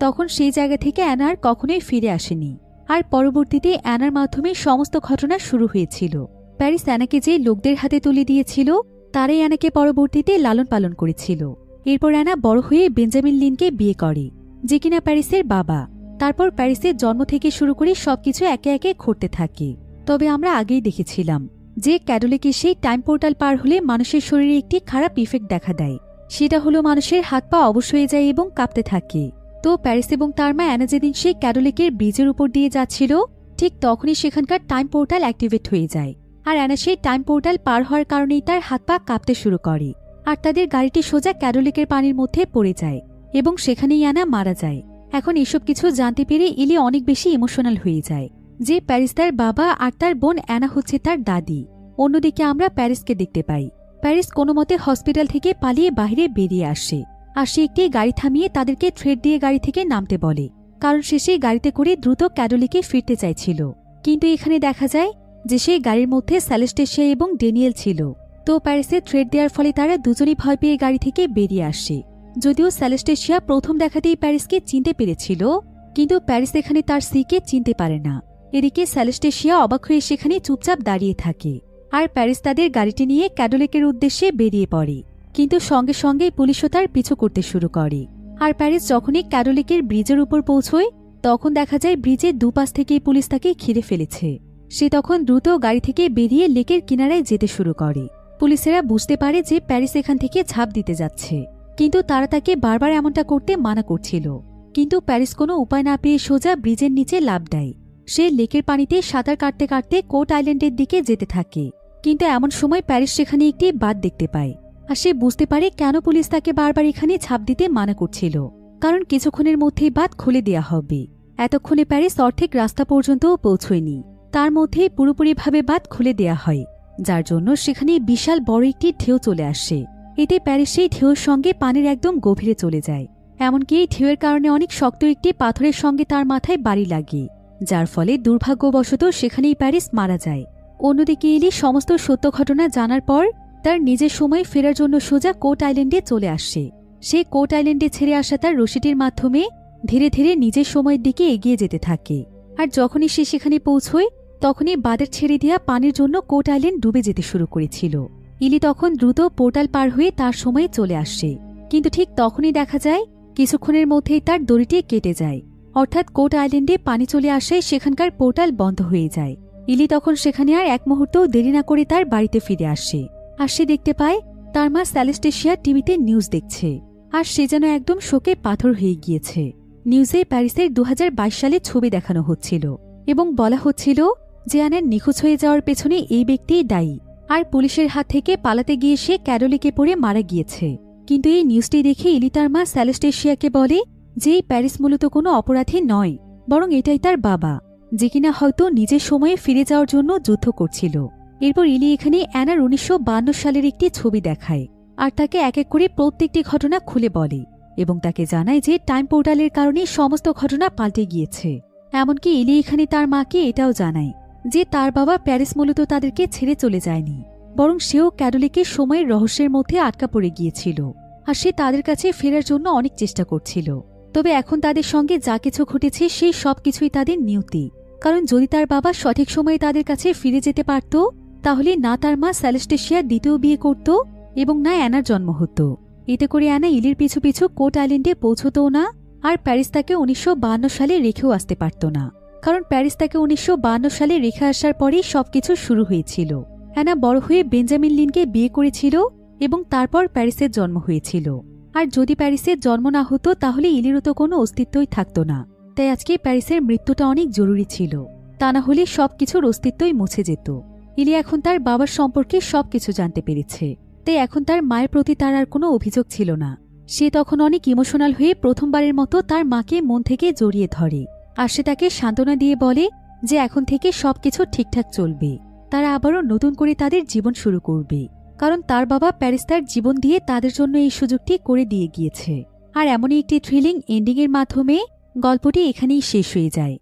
তখন সেই জায়গা থেকে অ্যানা আর কখনোই ফিরে আসেনি, আর পরবর্তীতে অ্যানার মাধ্যমে সমস্ত ঘটনা শুরু হয়েছিল। প্যারিস অ্যানাকে যে লোকদের হাতে তুলে দিয়েছিল তারাই অ্যানাকে পরবর্তীতে লালন পালন করেছিল। এরপর অ্যানা বড় হয়ে বেঞ্জামিন লিনকে বিয়ে করে, যে কিনা প্যারিসের বাবা। তারপর প্যারিসের জন্ম থেকে শুরু করে সবকিছু একে একে ঘটতে থাকে। তবে আমরা আগেই দেখেছিলাম যে ক্যাডোলিকে সেই টাইম পোর্টাল পার হলে মানুষের শরীরে একটি খারাপ ইফেক্ট দেখা দেয়, সেটা হলো মানুষের হাত পা অবশ হয়ে যায় এবং কাঁপতে থাকে। তো প্যারিস এবং তার মা অ্যানা যেদিন সেই ক্যাডোলিকের ব্রিজের উপর দিয়ে যাচ্ছিল ঠিক তখনই সেখানকার টাইম পোর্টাল অ্যাক্টিভেট হয়ে যায়, আর অ্যানা সেই টাইম পোর্টাল পার হওয়ার কারণেই তার হাত পা কাঁপতে শুরু করে, আর তাদের গাড়িটি সোজা ক্যাডোলিকের পানির মধ্যে পড়ে যায় এবং সেখানেই অ্যানা মারা যায়। এখন এসব কিছু জানতে পেরে ইলি অনেক বেশি ইমোশনাল হয়ে যায় যে প্যারিস তার বাবা আর তার বোন অ্যানা হচ্ছে তার দাদি। অন্যদিকে আমরা প্যারিসকে দেখতে পাই। প্যারিস কোনো মতে হসপিটাল থেকে পালিয়ে বাইরে বেরিয়ে আসে, আর সে একটি গাড়ি থামিয়ে তাদেরকে থ্রেড দিয়ে গাড়ি থেকে নামতে বলে, কারণ সে সেই গাড়িতে করে দ্রুত ক্যাডোলিকে ফিরতে চাইছিল। কিন্তু এখানে দেখা যায় যে সেই গাড়ির মধ্যে স্যালেস্টেশিয়া এবং ড্যানিয়েল ছিল। তো প্যারিসে থ্রেড দেওয়ার ফলে তারা দুজনেই ভয় পেয়ে গাড়ি থেকে বেরিয়ে আসে। যদিও স্যালেস্টেশিয়া প্রথম দেখাতেই প্যারিসকে চিনতে পেরেছিল, কিন্তু প্যারিস এখানে তার সিকে চিনতে পারে না। এদিকে স্যালেস্টেশিয়া অবাক হয়ে সেখানে চুপচাপ দাঁড়িয়ে থাকে, আর প্যারিস তাদের গাড়িটি নিয়ে ক্যাডোলিকের উদ্দেশ্যে বেরিয়ে পড়ে। কিন্তু সঙ্গে সঙ্গেই পুলিশও তার পিছু করতে শুরু করে। আর প্যারিস যখনই ক্যাডোলিকের ব্রিজের উপর পৌঁছয় তখন দেখা যায় ব্রিজের দুপাশ থেকেই পুলিশ তাকে ঘিরে ফেলেছে। সে তখন দ্রুত গাড়ি থেকে বেরিয়ে লেকের কিনারায় যেতে শুরু করে। পুলিশেরা বুঝতে পারে যে প্যারিস এখান থেকে ঝাঁপ দিতে যাচ্ছে, কিন্তু তারা তাকে বারবার এমনটা করতে মানা করছিল। কিন্তু প্যারিস কোনো উপায় না পেয়ে সোজা ব্রিজের নিচে লাফ দেয়। সে লেকের পানিতে সাঁতার কাটতে কাটতে কোট আইল্যান্ডের দিকে যেতে থাকে। কিন্তু এমন সময় প্যারিস সেখানে একটি বাঁধ দেখতে পায়, আর সে বুঝতে পারে কেন পুলিশ তাকে বারবার এখানে ঝাঁপ দিতে মানা করছিল, কারণ কিছুক্ষণের মধ্যেই বাঁধ খুলে দেয়া হবে। এতক্ষণে প্যারিস অর্ধেক রাস্তা পর্যন্তও পৌঁছয়নি, তার মধ্যেই পুরোপুরিভাবে বাঁধ খুলে দেয়া হয়, যার জন্য সেখানে বিশাল বড় একটি ঢেউ চলে আসে। এতে প্যারিস সেই ঢেউর সঙ্গে পানির একদম গভীরে চলে যায়। এমনকি এই ঢেউয়ের কারণে অনেক শক্ত একটি পাথরের সঙ্গে তার মাথায় বাড়ি লাগে, যার ফলে দুর্ভাগ্যবশত সেখানেই প্যারিস মারা যায়। অন্যদিকে ইলি সমস্ত সত্য ঘটনা জানার পর তার নিজের সময় ফেরার জন্য সোজা কোট আইল্যান্ডে চলে আসে। সে কোট আইল্যান্ডে ছেড়ে আসা তার রশিটির মাধ্যমে ধীরে ধীরে নিজের সময়ের দিকে এগিয়ে যেতে থাকে। আর যখনই সে সেখানে পৌঁছয় তখনই বাঁধের ছেড়ে দেওয়া পানির জন্য কোট আইল্যান্ড ডুবে যেতে শুরু করেছিল। ইলি তখন দ্রুত পোর্টাল পার হয়ে তার সময়ে চলে আসে, কিন্তু ঠিক তখনই দেখা যায় কিছুক্ষণের মধ্যেই তার দড়িটি কেটে যায়, অর্থাৎ কোট আইল্যান্ডে পানি চলে আসে, সেখানকার পোর্টাল বন্ধ হয়ে যায়। ইলি তখন সেখানে আর এক মুহূর্তও দেরি না করে তার বাড়িতে ফিরে আসে, আর সে দেখতে পায় তার মা স্যালেস্টেশিয়া টিভিতে নিউজ দেখছে, আর সে যেন একদম শোকে পাথর হয়ে গিয়েছে। নিউজে প্যারিসের 2022 সালে ছবি দেখানো হচ্ছিল এবং বলা হচ্ছিল যে অ্যানার নিখোঁজ হয়ে যাওয়ার পেছনে এই ব্যক্তিই দায়ী, আর পুলিশের হাত থেকে পালাতে গিয়ে সে ক্যাডোলিকে পড়ে মারা গিয়েছে। কিন্তু এই নিউজটি দেখে ইলি তার মা স্যালেস্টেশিয়াকে বলে যে এই প্যারিস মূলত কোনো অপরাধী নয়, বরং এটাই তার বাবা, যে কিনা হয়তো নিজের সময়ে ফিরে যাওয়ার জন্য যুদ্ধ করছিল। এরপর ইলি এখানে অ্যানার 1952 সালের একটি ছবি দেখায়, আর তাকে এক এক করে প্রত্যেকটি ঘটনা খুলে বলে এবং তাকে জানায় যে টাইম পোর্টালের কারণে সমস্ত ঘটনা পাল্টে গিয়েছে। এমনকি ইলি এখানে তার মাকে এটাও জানায় যে তার বাবা প্যারিস মূলত তাদেরকে ছেড়ে চলে যায়নি, বরং সেও ক্যাডোলিকের সময়ের রহস্যের মধ্যে আটকা পড়ে গিয়েছিল, আর সে তাদের কাছে ফেরার জন্য অনেক চেষ্টা করছিল। তবে এখন তাদের সঙ্গে যা কিছু ঘটেছে সেই সব কিছুই তাদের নিয়তি, কারণ যদি তার বাবা সঠিক সময়ে তাদের কাছে ফিরে যেতে পারত তাহলে না তার মা স্যালেস্টেশিয়ার দ্বিতীয় বিয়ে করত এবং না অ্যানার জন্ম হতো। এতে করে অ্যানা ইলির পিছু পিছু কোট আইল্যান্ডে পৌঁছতও না, আর প্যারিস তাকে 1952 সালে রেখেও আসতে পারত না, কারণ প্যারিস তাকে 1952 সালে রেখে আসার পরেই সবকিছু শুরু হয়েছিল। অ্যানা বড় হয়ে বেঞ্জামিন লিনকে বিয়ে করেছিল এবং তারপর প্যারিসের জন্ম হয়েছিল। আর যদি প্যারিসের জন্ম না হতো তাহলে ইলিরও তো কোনো অস্তিত্বই থাকত না। তাই আজকে প্যারিসের মৃত্যুটা অনেক জরুরি ছিল, তা না হলে সবকিছুর অস্তিত্বই মুছে যেত। ইলি এখন তার বাবার সম্পর্কে সবকিছু জানতে পেরেছে, তাই এখন তার মায়ের প্রতি তার আর কোনো অভিযোগ ছিল না। সে তখন অনেক ইমোশনাল হয়ে প্রথমবারের মতো তার মাকে মন থেকে জড়িয়ে ধরে, আর সে তাকে সান্ত্বনা দিয়ে বলে যে এখন থেকে সবকিছু ঠিকঠাক চলবে, তারা আবারও নতুন করে তাদের জীবন শুরু করবে, কারণ তার বাবা প্যারিস তার জীবন দিয়ে তাদের জন্য এই সুযোগটি করে দিয়ে গিয়েছে। আর এমনই একটি থ্রিলিং এন্ডিংয়ের মাধ্যমে গল্পটি এখানেই শেষ হয়ে যায়।